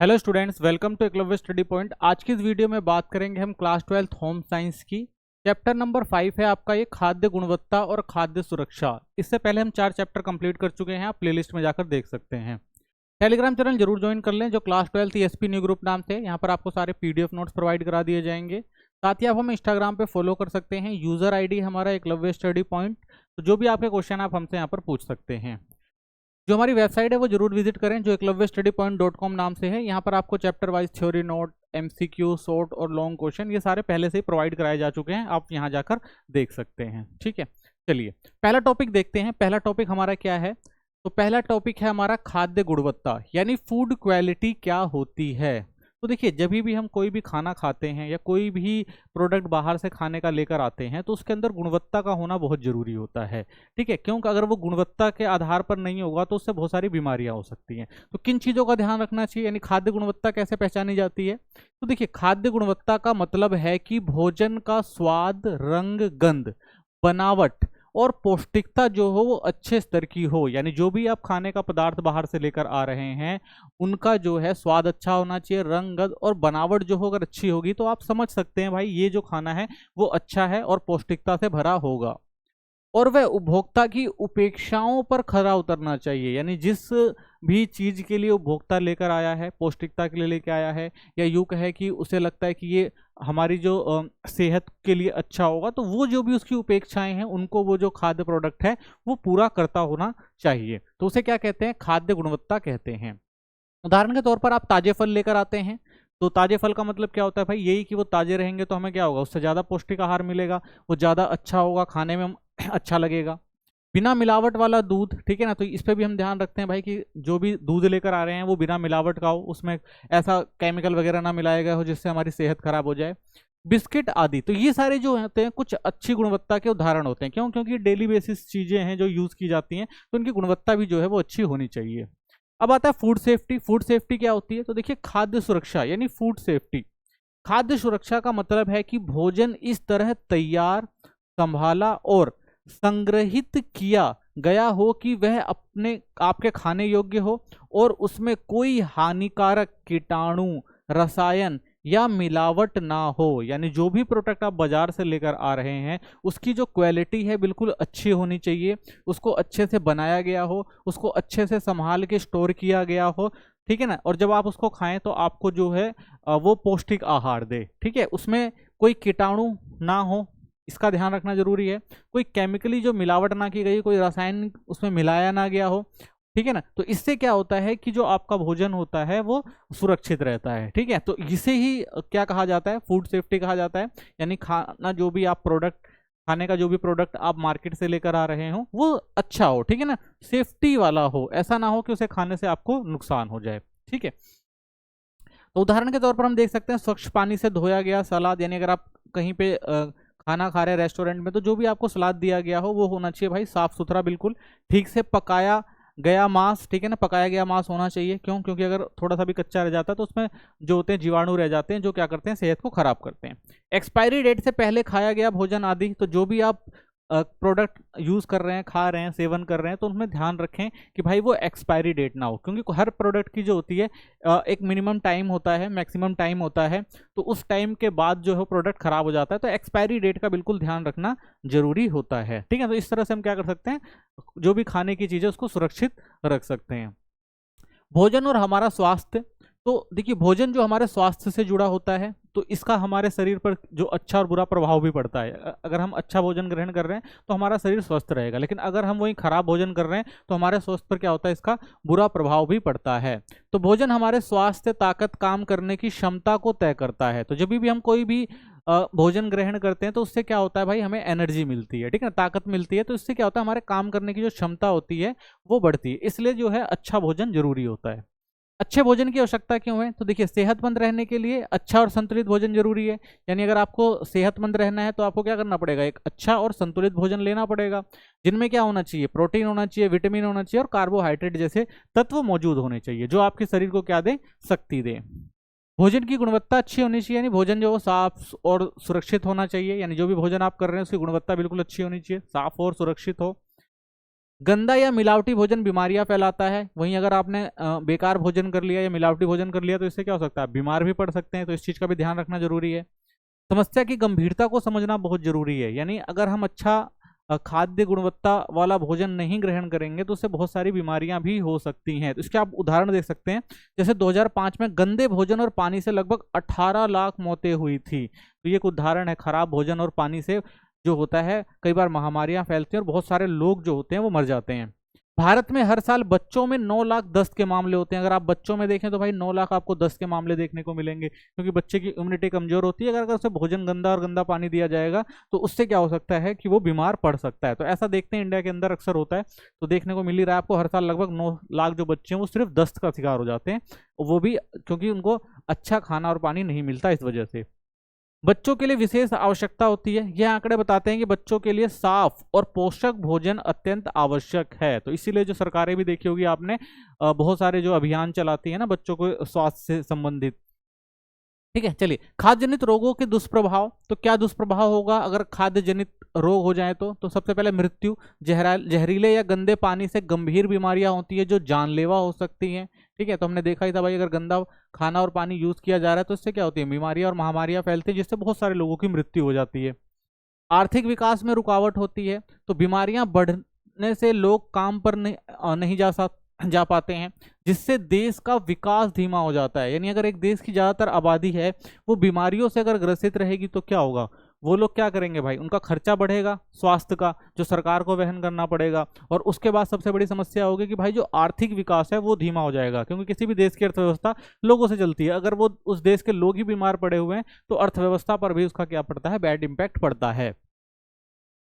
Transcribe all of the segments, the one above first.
Hello students, welcome to Eklavya study point. आज की इस वीडियो में बात करेंगे हम क्लास 12 होम साइंस की। चैप्टर नंबर 5 है आपका ये खाद्य गुणवत्ता और खाद्य सुरक्षा। इससे पहले हम 4 चैप्टर कंप्लीट कर चुके हैं, आप प्लेलिस्ट में जाकर देख सकते हैं। टेलीग्राम चैनल जरूर ज्वाइन कर लें जो क्लास 12 एसपी न्यू ग्रुप नाम से। यहाँ पर आपको सारे पीडीएफ नोट्स प्रोवाइड करा दिए जाएंगे। साथ ही आप हमें इंस्टाग्राम पे फॉलो कर सकते हैं। यूजर आईडी हमारा एकलव्य स्टडी पॉइंट। तो जो भी आपके क्वेश्चन आप हमसे यहाँ पर पूछ सकते हैं। जो हमारी वेबसाइट है वो जरूर विजिट करें जो एकलव्य स्टडी पॉइंट .com नाम से है। यहाँ पर आपको chapter wise theory note, MCQ, short और लॉन्ग क्वेश्चन ये सारे पहले से ही प्रोवाइड कराए जा चुके हैं, आप यहाँ जाकर देख सकते हैं। ठीक है, चलिए पहला टॉपिक देखते हैं। पहला टॉपिक हमारा क्या है? तो पहला टॉपिक है हमारा खाद्य गुणवत्ता, यानी फूड क्वालिटी क्या होती है। तो देखिए, जब भी हम कोई भी खाना खाते हैं या कोई भी प्रोडक्ट बाहर से खाने का लेकर आते हैं तो उसके अंदर गुणवत्ता का होना बहुत जरूरी होता है। ठीक है, क्योंकि अगर वो गुणवत्ता के आधार पर नहीं होगा तो उससे बहुत सारी बीमारियां हो सकती हैं। तो किन चीज़ों का ध्यान रखना चाहिए, यानी खाद्य गुणवत्ता कैसे पहचानी जाती है? तो देखिए, खाद्य गुणवत्ता का मतलब है कि भोजन का स्वाद, रंग, गंध, बनावट और पौष्टिकता जो हो वो अच्छे स्तर की हो। यानी जो भी आप खाने का पदार्थ बाहर से लेकर आ रहे हैं उनका जो है स्वाद अच्छा होना चाहिए, रंग, गंध और बनावट जो हो अगर अच्छी होगी तो आप समझ सकते हैं भाई ये जो खाना है वो अच्छा है और पौष्टिकता से भरा होगा। और वह उपभोक्ता की उपेक्षाओं पर खरा उतरना चाहिए, यानी जिस भी चीज के लिए उपभोक्ता लेकर आया है, पौष्टिकता के लिए लेकर आया है, या यूं कहे कि उसे लगता है कि ये हमारी जो सेहत के लिए अच्छा होगा, तो वो जो भी उसकी उपेक्षाएं हैं उनको वो जो खाद्य प्रोडक्ट है वो पूरा करता होना चाहिए। तो उसे क्या कहते हैं? खाद्य गुणवत्ता कहते हैं। उदाहरण के तौर पर आप ताजे फल लेकर आते हैं, तो ताजे फल का मतलब क्या होता है भाई? यही कि वो ताजे रहेंगे तो हमें क्या होगा, उससे ज़्यादा पौष्टिक आहार मिलेगा, वो ज़्यादा अच्छा होगा, खाने में अच्छा लगेगा। बिना मिलावट वाला दूध, ठीक है ना, तो इस पे भी हम ध्यान रखते हैं भाई कि जो भी दूध लेकर आ रहे हैं वो बिना मिलावट का हो, उसमें ऐसा केमिकल वगैरह ना मिलाया गया हो जिससे हमारी सेहत खराब हो जाए। बिस्किट आदि, तो ये सारे जो होते हैं कुछ अच्छी गुणवत्ता के उदाहरण होते हैं। क्यों? क्योंकि डेली बेसिस चीजें हैं जो यूज की जाती हैं, तो उनकी गुणवत्ता भी जो है वो अच्छी होनी चाहिए। अब आता है फूड सेफ्टी। फूड सेफ्टी क्या होती है? तो देखिए, खाद्य सुरक्षा यानी फूड सेफ्टी। खाद्य सुरक्षा का मतलब है कि भोजन इस तरह तैयार, संभाला और संग्रहित किया गया हो कि वह अपने आपके खाने योग्य हो और उसमें कोई हानिकारक कीटाणु, रसायन या मिलावट ना हो। यानी जो भी प्रोडक्ट आप बाजार से लेकर आ रहे हैं उसकी जो क्वालिटी है बिल्कुल अच्छी होनी चाहिए, उसको अच्छे से बनाया गया हो, उसको अच्छे से संभाल के स्टोर किया गया हो। ठीक है ना, और जब आप उसको खाएं तो आपको जो है वो पौष्टिक आहार दे। ठीक है, उसमें कोई कीटाणु ना हो, इसका ध्यान रखना जरूरी है। कोई केमिकली जो मिलावट ना की गई, कोई रासायन उसमें मिलाया ना गया हो। ठीक है ना, तो इससे क्या होता है कि जो आपका भोजन होता है वो सुरक्षित रहता है। ठीक है, तो इसे ही क्या कहा जाता है? फूड सेफ्टी कहा जाता है। यानी खाना जो भी आप प्रोडक्ट, खाने का जो भी प्रोडक्ट आप मार्केट से लेकर आ रहे हो वो अच्छा हो, ठीक है ना, सेफ्टी वाला हो, ऐसा ना हो कि उसे खाने से आपको नुकसान हो जाए। ठीक है, तो उदाहरण के तौर पर हम देख सकते हैं स्वच्छ पानी से धोया गया सलाद। यानी अगर आप कहीं पे खाना खा रहे हैं रेस्टोरेंट में, तो जो भी आपको सलाद दिया गया हो वो होना चाहिए भाई साफ सुथरा, बिल्कुल ठीक से पकाया गया मांस। ठीक है ना, पकाया गया मांस होना चाहिए। क्यों? क्योंकि अगर थोड़ा सा भी कच्चा रह जाता है तो उसमें जो होते हैं जीवाणु रह जाते हैं जो क्या करते हैं, सेहत को खराब करते हैं। एक्सपायरी डेट से पहले खाया गया भोजन आदि, तो जो भी आप प्रोडक्ट यूज कर रहे हैं, खा रहे हैं, सेवन कर रहे हैं, तो उनमें ध्यान रखें कि भाई वो एक्सपायरी डेट ना हो। क्योंकि हर प्रोडक्ट की जो होती है एक मिनिमम टाइम होता है, मैक्सिमम टाइम होता है, तो उस टाइम के बाद जो है प्रोडक्ट खराब हो जाता है। तो एक्सपायरी डेट का बिल्कुल ध्यान रखना जरूरी होता है। ठीक है, तो इस तरह से हम क्या कर सकते हैं, जो भी खाने की चीज़ है उसको सुरक्षित रख सकते हैं। भोजन और हमारा स्वास्थ्य, तो देखिए भोजन जो हमारे स्वास्थ्य से जुड़ा होता है तो इसका हमारे शरीर पर जो अच्छा और बुरा प्रभाव भी पड़ता है। अगर हम अच्छा भोजन ग्रहण कर रहे हैं तो हमारा शरीर स्वस्थ रहेगा, लेकिन अगर हम वही खराब भोजन कर रहे हैं तो हमारे स्वास्थ्य पर क्या होता है, इसका बुरा प्रभाव भी पड़ता है। तो भोजन हमारे स्वास्थ्य, ताकत, काम करने की क्षमता को तय करता है। तो जब भी हम कोई भी भोजन ग्रहण करते हैं तो उससे क्या होता है भाई, हमें एनर्जी मिलती है, ठीक है, ताकत मिलती है। तो इससे क्या होता है, हमारे काम करने की जो क्षमता होती है वो बढ़ती है। इसलिए जो है अच्छा भोजन जरूरी होता है। अच्छे भोजन की आवश्यकता क्यों है? तो देखिए, सेहतमंद रहने के लिए अच्छा और संतुलित भोजन जरूरी है। यानी अगर आपको सेहतमंद रहना है तो आपको क्या करना पड़ेगा, एक अच्छा और संतुलित भोजन लेना पड़ेगा, जिनमें क्या होना चाहिए, प्रोटीन होना चाहिए, विटामिन होना चाहिए और कार्बोहाइड्रेट जैसे तत्व मौजूद होने चाहिए जो आपके शरीर को क्या दे, शक्ति दे। भोजन की गुणवत्ता अच्छी होनी चाहिए, यानी भोजन जो साफ और सुरक्षित होना चाहिए। यानी जो भी भोजन आप कर रहे हैं उसकी गुणवत्ता बिल्कुल अच्छी होनी चाहिए, साफ और सुरक्षित हो। गंदा या मिलावटी भोजन बीमारियां फैलाता है। वहीं अगर आपने बेकार भोजन कर लिया या मिलावटी भोजन कर लिया तो इससे क्या हो सकता है, बीमार भी पड़ सकते हैं। तो इस चीज का भी ध्यान रखना जरूरी है। समस्या की गंभीरता को समझना बहुत जरूरी है। यानी अगर हम अच्छा खाद्य गुणवत्ता वाला भोजन नहीं ग्रहण करेंगे तो उससे बहुत सारी बीमारियां भी हो सकती हैं। तो इसके आप उदाहरण देख सकते हैं। जैसे 2005 में गंदे भोजन और पानी से लगभग 18 लाख मौतें हुई थी। तो ये एक उदाहरण है। खराब भोजन और पानी से जो होता है, कई बार महामारियां फैलती हैं और बहुत सारे लोग जो होते हैं वो मर जाते हैं। भारत में हर साल बच्चों में 9 लाख दस्त के मामले होते हैं। अगर आप बच्चों में देखें तो भाई 9 लाख आपको दस्त के मामले देखने को मिलेंगे, क्योंकि बच्चे की इम्यूनिटी कमजोर होती है। अगर उसे भोजन गंदा और गंदा पानी दिया जाएगा तो उससे क्या हो सकता है कि वो बीमार पड़ सकता है। तो ऐसा देखते हैं इंडिया के अंदर अक्सर होता है। तो देखने को मिल ही रहा है आपको, हर साल लगभग 9 लाख जो बच्चे हैं वो सिर्फ दस्त का शिकार हो जाते हैं, वो भी क्योंकि उनको अच्छा खाना और पानी नहीं मिलता इस वजह से। बच्चों के लिए विशेष आवश्यकता होती है। यह आंकड़े बताते हैं कि बच्चों के लिए साफ और पोषक भोजन अत्यंत आवश्यक है। तो इसीलिए जो सरकारें भी देखी होगी आपने, बहुत सारे जो अभियान चलाती है ना बच्चों को स्वास्थ्य से संबंधित। ठीक है, चलिए खाद्य जनित रोगों के दुष्प्रभाव। तो क्या दुष्प्रभाव होगा अगर खाद्य जनित रोग हो जाए तो सबसे पहले मृत्यु। जहरीले या गंदे पानी से गंभीर बीमारियां होती है जो जानलेवा हो सकती हैं। ठीक है, तो हमने देखा ही था भाई, अगर गंदा खाना और पानी यूज किया जा रहा है तो इससे क्या होती है, बीमारियां और महामारियां फैलती है, जिससे बहुत सारे लोगों की मृत्यु हो जाती है। आर्थिक विकास में रुकावट होती है। तो बीमारियां बढ़ने से लोग काम पर नहीं जा पाते हैं, जिससे देश का विकास धीमा हो जाता है। यानी अगर एक देश की ज्यादातर आबादी है वो बीमारियों से अगर ग्रसित रहेगी तो क्या होगा, वो लोग क्या करेंगे भाई, उनका खर्चा बढ़ेगा स्वास्थ्य का, जो सरकार को वहन करना पड़ेगा। और उसके बाद सबसे बड़ी समस्या होगी कि भाई जो आर्थिक विकास है वो धीमा हो जाएगा, क्योंकि किसी भी देश की अर्थव्यवस्था लोगों से चलती है। अगर वो उस देश के लोग ही बीमार पड़े हुए हैं तो अर्थव्यवस्था पर भी उसका क्या पड़ता है, बैड इंपैक्ट पड़ता है।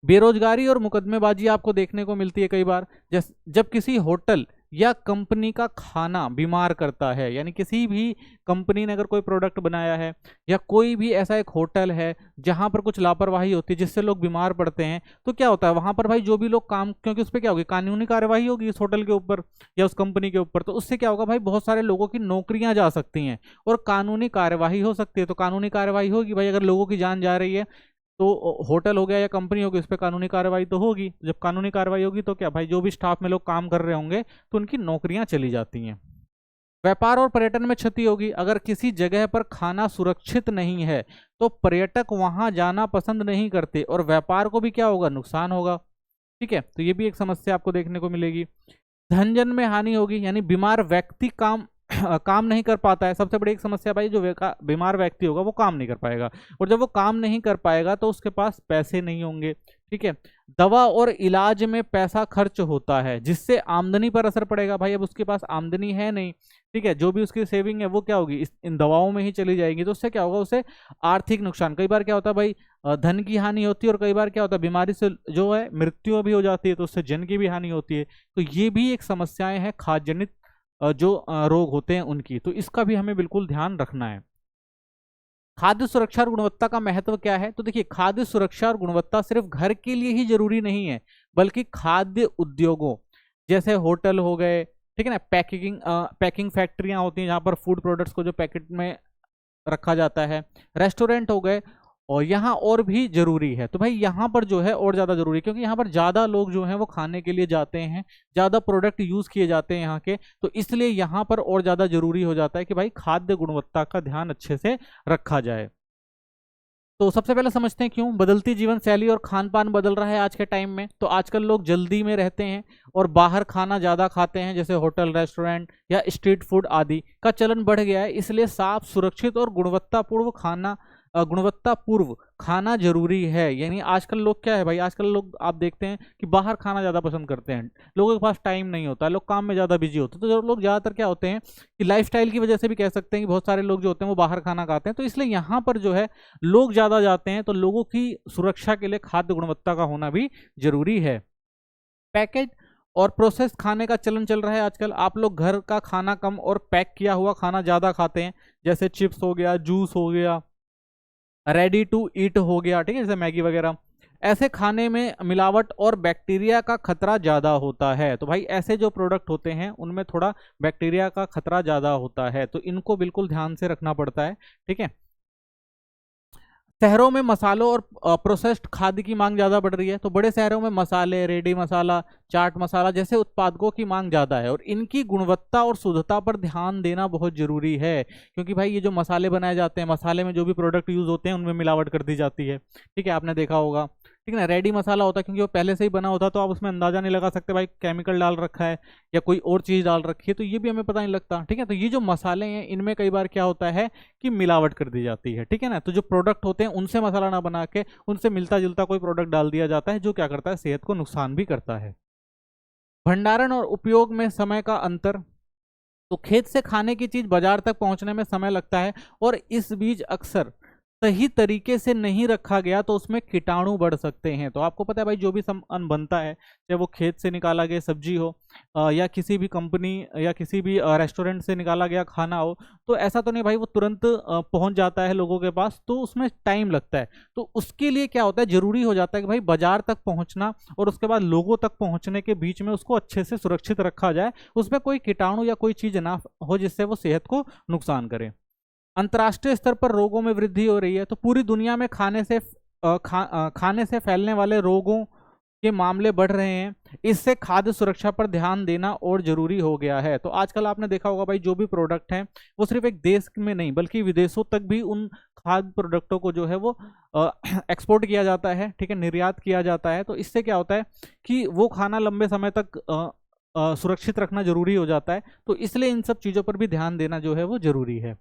बेरोजगारी और मुकदमेबाजी आपको देखने को मिलती है कई बार। जब किसी होटल या कंपनी का खाना बीमार करता है, यानी किसी भी कंपनी ने अगर कोई प्रोडक्ट बनाया है या कोई भी ऐसा एक होटल है जहां पर कुछ लापरवाही होती है जिससे लोग बीमार पड़ते हैं, तो क्या होता है वहां पर भाई जो भी लोग काम, क्योंकि उस पर क्या होगी, कानूनी कार्यवाही होगी इस होटल के ऊपर या उस कंपनी के ऊपर, तो उससे क्या होगा भाई, बहुत सारे लोगों की नौकरियां जा सकती हैं और कानूनी कार्यवाही हो सकती है। तो कानूनी कार्यवाही होगी भाई, अगर लोगों की जान जा रही है तो होटल हो गया या कंपनी होगी, उस पर कानूनी कार्रवाई तो होगी। जब कानूनी कार्रवाई होगी तो क्या भाई, जो भी स्टाफ में लोग काम कर रहे होंगे तो उनकी नौकरियां चली जाती हैं। व्यापार और पर्यटन में क्षति होगी। अगर किसी जगह पर खाना सुरक्षित नहीं है तो पर्यटक वहां जाना पसंद नहीं करते और व्यापार को भी क्या होगा, नुकसान होगा। ठीक है, तो ये भी एक समस्या आपको देखने को मिलेगी। धन जन में हानि होगी, यानी बीमार व्यक्ति काम नहीं कर पाता है। सबसे बड़ी एक समस्या भाई, जो बीमार व्यक्ति होगा वो काम नहीं कर पाएगा, और जब वो काम नहीं कर पाएगा तो उसके पास पैसे नहीं होंगे। ठीक है, दवा और इलाज में पैसा खर्च होता है, जिससे आमदनी पर असर पड़ेगा भाई। अब उसके पास आमदनी है नहीं, ठीक है, जो भी उसकी सेविंग है वो क्या होगी, इन दवाओं में ही चली जाएगी। तो उससे क्या होगा, उसे आर्थिक नुकसान। कई बार क्या होता है भाई, धन की हानि होती है, और कई बार क्या होता है बीमारी से जो है मृत्यु भी हो जाती है, तो उससे जन की भी हानि होती है। तो ये भी एक समस्याएं हैं खाद्य जनित जो रोग होते हैं उनकी, तो इसका भी हमें बिल्कुल ध्यान रखना है। खाद्य सुरक्षा और गुणवत्ता का महत्व क्या है, तो देखिए खाद्य सुरक्षा और गुणवत्ता सिर्फ घर के लिए ही जरूरी नहीं है, बल्कि खाद्य उद्योगों जैसे होटल हो गए, ठीक है ना, पैकिंग फैक्ट्रियां होती हैं जहां पर फूड प्रोडक्ट्स को जो पैकेट में रखा जाता है, रेस्टोरेंट हो गए, और यहाँ और भी जरूरी है। तो भाई यहाँ पर जो है और ज़्यादा जरूरी है, क्योंकि यहाँ पर ज़्यादा लोग जो हैं वो खाने के लिए जाते हैं, ज़्यादा प्रोडक्ट यूज़ किए जाते हैं यहाँ के, तो इसलिए यहाँ पर और ज़्यादा जरूरी हो जाता है कि भाई खाद्य गुणवत्ता का ध्यान अच्छे से रखा जाए। तो सबसे पहले समझते हैं क्यों बदलती जीवन शैली और खान पान बदल रहा है आज के टाइम में। तो आजकल लोग जल्दी में रहते हैं और बाहर खाना ज़्यादा खाते हैं, जैसे होटल, रेस्टोरेंट या स्ट्रीट फूड आदि का चलन बढ़ गया है। इसलिए साफ, सुरक्षित और गुणवत्तापूर्व खाना जरूरी है। यानी आजकल लोग क्या है भाई, आजकल लोग आप देखते हैं कि बाहर खाना ज़्यादा पसंद करते हैं। लोगों के पास टाइम नहीं होता, लोग काम में ज़्यादा बिजी होते हैं। तो जो लोग ज़्यादातर क्या होते हैं कि लाइफस्टाइल की वजह से भी कह सकते हैं कि बहुत सारे लोग जो होते हैं वो बाहर खाना खाते हैं। तो इसलिए यहाँ पर जो है लोग ज़्यादा जाते हैं, तो लोगों की सुरक्षा के लिए खाद्य गुणवत्ता का होना भी जरूरी है। पैकेज और प्रोसेस खाने का चलन चल रहा है आजकल। आप लोग घर का खाना कम और पैक किया हुआ खाना ज़्यादा खाते हैं, जैसे चिप्स हो गया, जूस हो गया, रेडी टू ईट हो गया, ठीक है, जैसे मैगी वगैरह। ऐसे खाने में मिलावट और बैक्टीरिया का खतरा ज़्यादा होता है। तो भाई ऐसे जो प्रोडक्ट होते हैं उनमें थोड़ा बैक्टीरिया का खतरा ज़्यादा होता है, तो इनको बिल्कुल ध्यान से रखना पड़ता है। ठीक है, शहरों में मसालों और प्रोसेस्ड खाद्य की मांग ज़्यादा बढ़ रही है, तो बड़े शहरों में मसाले, रेडी मसाला, चाट मसाला जैसे उत्पादकों की मांग ज़्यादा है और इनकी गुणवत्ता और शुद्धता पर ध्यान देना बहुत ज़रूरी है, क्योंकि भाई ये जो मसाले बनाए जाते हैं, मसाले में जो भी प्रोडक्ट यूज़ होते हैं उनमें मिलावट कर दी जाती है। ठीक है, आपने देखा होगा। ठीक है ना, रेडी मसाला होता है क्योंकि वो पहले से ही बना होता है, तो आप उसमें अंदाजा नहीं लगा सकते भाई केमिकल डाल रखा है या कोई और चीज़ डाल रखी है, तो ये भी हमें पता नहीं लगता। ठीक है, तो ये जो मसाले हैं इनमें कई बार क्या होता है कि मिलावट कर दी जाती है। ठीक है ना, तो जो प्रोडक्ट होते हैं उनसे मसाला ना बना के उनसे मिलता जुलता कोई प्रोडक्ट डाल दिया जाता है, जो क्या करता है, सेहत को नुकसान भी करता है। भंडारण और उपयोग में समय का अंतर, तो खेत से खाने की चीज बाजार तक पहुंचने में समय लगता है और इस बीच अक्सर सही तरीके से नहीं रखा गया तो उसमें कीटाणु बढ़ सकते हैं। तो आपको पता है भाई जो भी सामान बनता है, चाहे वो खेत से निकाला गया सब्जी हो या किसी भी कंपनी या किसी भी रेस्टोरेंट से निकाला गया खाना हो, तो ऐसा तो नहीं भाई वो तुरंत पहुंच जाता है लोगों के पास, तो उसमें टाइम लगता है। तो उसके लिए क्या होता है, जरूरी हो जाता है कि भाई बाजार तक पहुंचना और उसके बाद लोगों तक पहुंचने के बीच में उसको अच्छे से सुरक्षित रखा जाए, उसमें कोई कीटाणु या कोई चीज ना हो जिससे वो सेहत को नुकसान करे। अंतर्राष्ट्रीय स्तर पर रोगों में वृद्धि हो रही है, तो पूरी दुनिया में खाने से फैलने वाले रोगों के मामले बढ़ रहे हैं। इससे खाद्य सुरक्षा पर ध्यान देना और जरूरी हो गया है। तो आजकल आपने देखा होगा भाई जो भी प्रोडक्ट हैं वो सिर्फ एक देश में नहीं बल्कि विदेशों तक भी उन खाद्य प्रोडक्टों को जो है वो एक्सपोर्ट किया जाता है। ठीक है, निर्यात किया जाता है। तो इससे क्या होता है कि वो खाना लंबे समय तक सुरक्षित रखना जरूरी हो जाता है। तो इसलिए इन सब चीज़ों पर भी ध्यान देना जो है वो जरूरी है।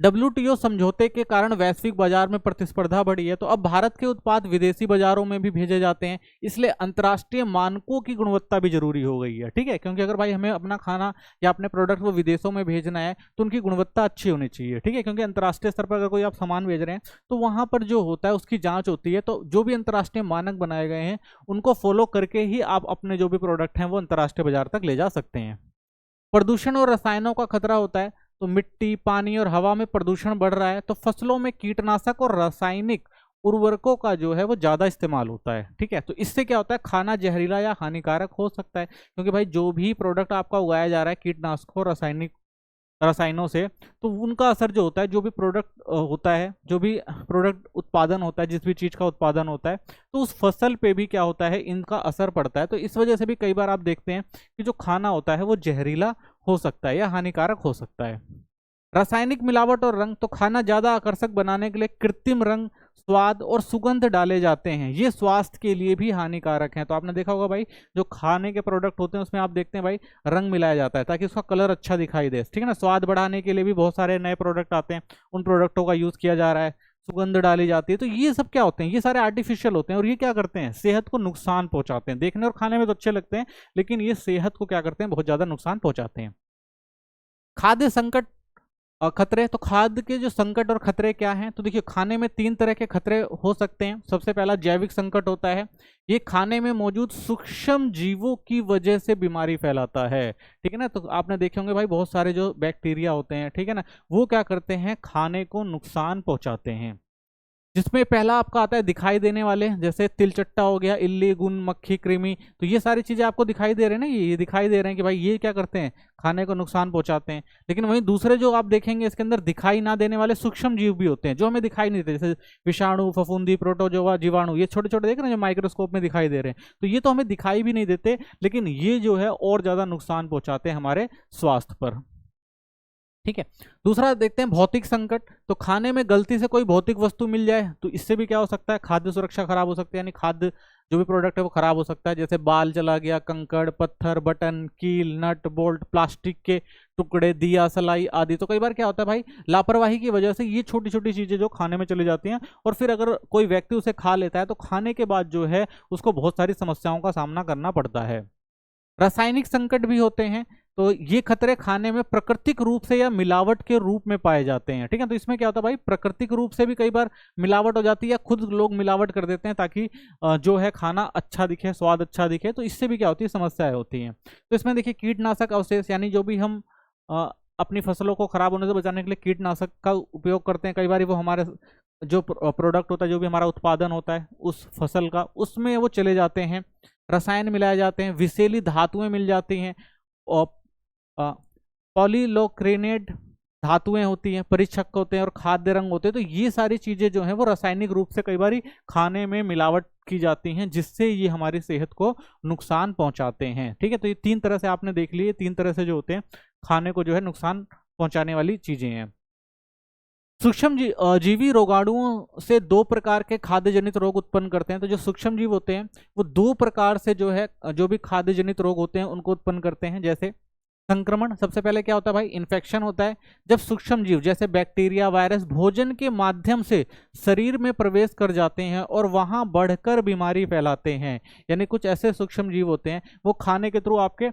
WTO समझौते के कारण वैश्विक बाजार में प्रतिस्पर्धा बढ़ी है, तो अब भारत के उत्पाद विदेशी बाजारों में भी भेजे जाते हैं, इसलिए अंतर्राष्ट्रीय मानकों की गुणवत्ता भी जरूरी हो गई है। ठीक है, क्योंकि अगर भाई हमें अपना खाना या अपने प्रोडक्ट को विदेशों में भेजना है तो उनकी गुणवत्ता अच्छी होनी चाहिए। ठीक है, क्योंकि अंतर्राष्ट्रीय स्तर पर अगर कोई आप सामान भेज रहे हैं तो वहां पर जो होता है उसकी जांच होती है, तो जो भी अंतर्राष्ट्रीय मानक बनाए गए हैं उनको फॉलो करके ही आप अपने जो भी प्रोडक्ट हैं वो अंतर्राष्ट्रीय बाजार तक ले जा सकते हैं। प्रदूषण और रसायनों का खतरा होता है, तो मिट्टी, पानी और हवा में प्रदूषण बढ़ रहा है, तो फसलों में कीटनाशक और रासायनिक उर्वरकों का जो है वो ज्यादा इस्तेमाल होता है। ठीक है, तो इससे क्या होता है, खाना जहरीला या हानिकारक हो सकता है, क्योंकि भाई जो भी प्रोडक्ट आपका उगाया जा रहा है कीटनाशकों रासायनिक रसायनों से, तो उनका असर जो होता है, जो भी प्रोडक्ट होता है, जो भी प्रोडक्ट उत्पादन होता है, जिस भी चीज़ का उत्पादन होता है, तो उस फसल पे भी क्या होता है, इनका असर पड़ता है। तो इस वजह से भी कई बार आप देखते हैं कि जो खाना होता है वो जहरीला हो सकता है या हानिकारक हो सकता है। रासायनिक मिलावट और रंग, तो खाना ज्यादा आकर्षक बनाने के लिए कृत्रिम रंग, स्वाद और सुगंध डाले जाते हैं, ये स्वास्थ्य के लिए भी हानिकारक हैं। तो आपने देखा होगा भाई जो खाने के प्रोडक्ट होते हैं उसमें आप देखते हैं भाई रंग मिलाया जाता है ताकि उसका कलर अच्छा दिखाई दे। ठीक है ना, स्वाद बढ़ाने के लिए भी बहुत सारे नए प्रोडक्ट आते हैं, उन प्रोडक्टों का यूज किया जा रहा है, सुगंध डाली जाती है। तो ये सब क्या होते हैं, ये सारे आर्टिफिशियल होते हैं और ये क्या करते हैं, सेहत को नुकसान पहुंचाते हैं। देखने और खाने में तो अच्छे लगते हैं लेकिन ये सेहत को क्या करते हैं, बहुत ज्यादा नुकसान पहुंचाते हैं। खाद्य संकट खतरे, तो खाद्य के जो संकट और खतरे क्या हैं, तो देखिए खाने में 3 तरह के खतरे हो सकते हैं। सबसे पहला जैविक संकट होता है, ये खाने में मौजूद सूक्ष्म जीवों की वजह से बीमारी फैलाता है। ठीक है ना, तो आपने देखे होंगे भाई बहुत सारे जो बैक्टीरिया होते हैं, ठीक है ना, वो क्या करते हैं, खाने को नुकसान पहुंचाते हैं। जिसमें पहला आपका आता है दिखाई देने वाले, जैसे तिलचट्टा हो गया, इल्ली, घुन, मक्खी, कृमि, तो ये सारी चीजें आपको दिखाई दे रहे हैं ना, ये दिखाई दे रहे हैं कि भाई ये क्या करते हैं, खाने को नुकसान पहुंचाते हैं। लेकिन वहीं दूसरे जो आप देखेंगे इसके अंदर दिखाई ना देने वाले सूक्ष्म जीव भी होते हैं जो हमें दिखाई नहीं देते, जैसे विषाणु, फफूंदी, प्रोटोजोआ, जीवाणु, ये छोटे छोटे देख रहे हैं जो माइक्रोस्कोप में दिखाई दे रहे हैं, तो ये तो हमें दिखाई भी नहीं देते लेकिन ये जो है और ज्यादा नुकसान पहुंचाते हैं हमारे स्वास्थ्य पर। ठीक है, दूसरा देखते हैं भौतिक संकट, तो खाने में गलती से कोई भौतिक वस्तु मिल जाए तो इससे भी क्या हो सकता है, खाद्य सुरक्षा खराब हो सकती है, यानी खाद्य जो भी प्रोडक्ट है वो खराब हो सकता है। जैसे बाल चला गया, कंकड़, पत्थर, बटन, कील, नट बोल्ट, प्लास्टिक के टुकड़े, दिया, सलाई आदि। तो कई बार क्या होता है भाई लापरवाही की वजह से ये छोटी छोटी चीजें जो खाने में चली जाती हैं और फिर अगर कोई व्यक्ति उसे खा लेता है तो खाने के बाद जो है उसको बहुत सारी समस्याओं का सामना करना पड़ता है। रासायनिक संकट भी होते हैं, तो ये खतरे खाने में प्राकृतिक रूप से या मिलावट के रूप में पाए जाते हैं। ठीक है, तो इसमें क्या होता है भाई प्राकृतिक रूप से भी कई बार मिलावट हो जाती है या खुद लोग मिलावट कर देते हैं ताकि जो है खाना अच्छा दिखे, स्वाद अच्छा दिखे, तो इससे भी क्या होती है, समस्याएं होती हैं। तो इसमें देखिए कीटनाशक अवशेष, यानी जो भी हम अपनी फसलों को खराब होने से बचाने के लिए कीटनाशक का उपयोग करते हैं, कई बार वो हमारे जो प्रोडक्ट होता है, जो भी हमारा उत्पादन होता है उस फसल का, उसमें वो चले जाते हैं, रसायन मिलाए जाते हैं, विषैली धातुएं मिल जाती हैं और पॉलीलोक्रेनेट धातुएं होती हैं, परिच्छक होते हैं और खाद्य रंग होते हैं। तो ये सारी चीजें जो हैं वो रासायनिक रूप से कई बार खाने में मिलावट की जाती हैं, जिससे ये हमारी सेहत को नुकसान पहुंचाते हैं। ठीक है, तो ये 3 तरह से आपने देख लिए, 3 तरह से जो होते हैं खाने को जो है नुकसान पहुंचाने वाली चीजें हैं। सूक्ष्म जीवी रोगाणुओं से 2 प्रकार के खाद्य जनित रोग उत्पन्न करते हैं। तो जो सूक्ष्म जीव होते हैं वो 2 प्रकार से जो है जो भी खाद्य जनित रोग होते हैं उनको उत्पन्न करते हैं। जैसे संक्रमण, सबसे पहले क्या होता है भाई, इन्फेक्शन होता है। जब सूक्ष्म जीव जैसे बैक्टीरिया, वायरस भोजन के माध्यम से शरीर में प्रवेश कर जाते हैं और वहां बढ़कर बीमारी फैलाते हैं। यानी कुछ ऐसे सूक्ष्म जीव होते हैं वो खाने के थ्रू आपके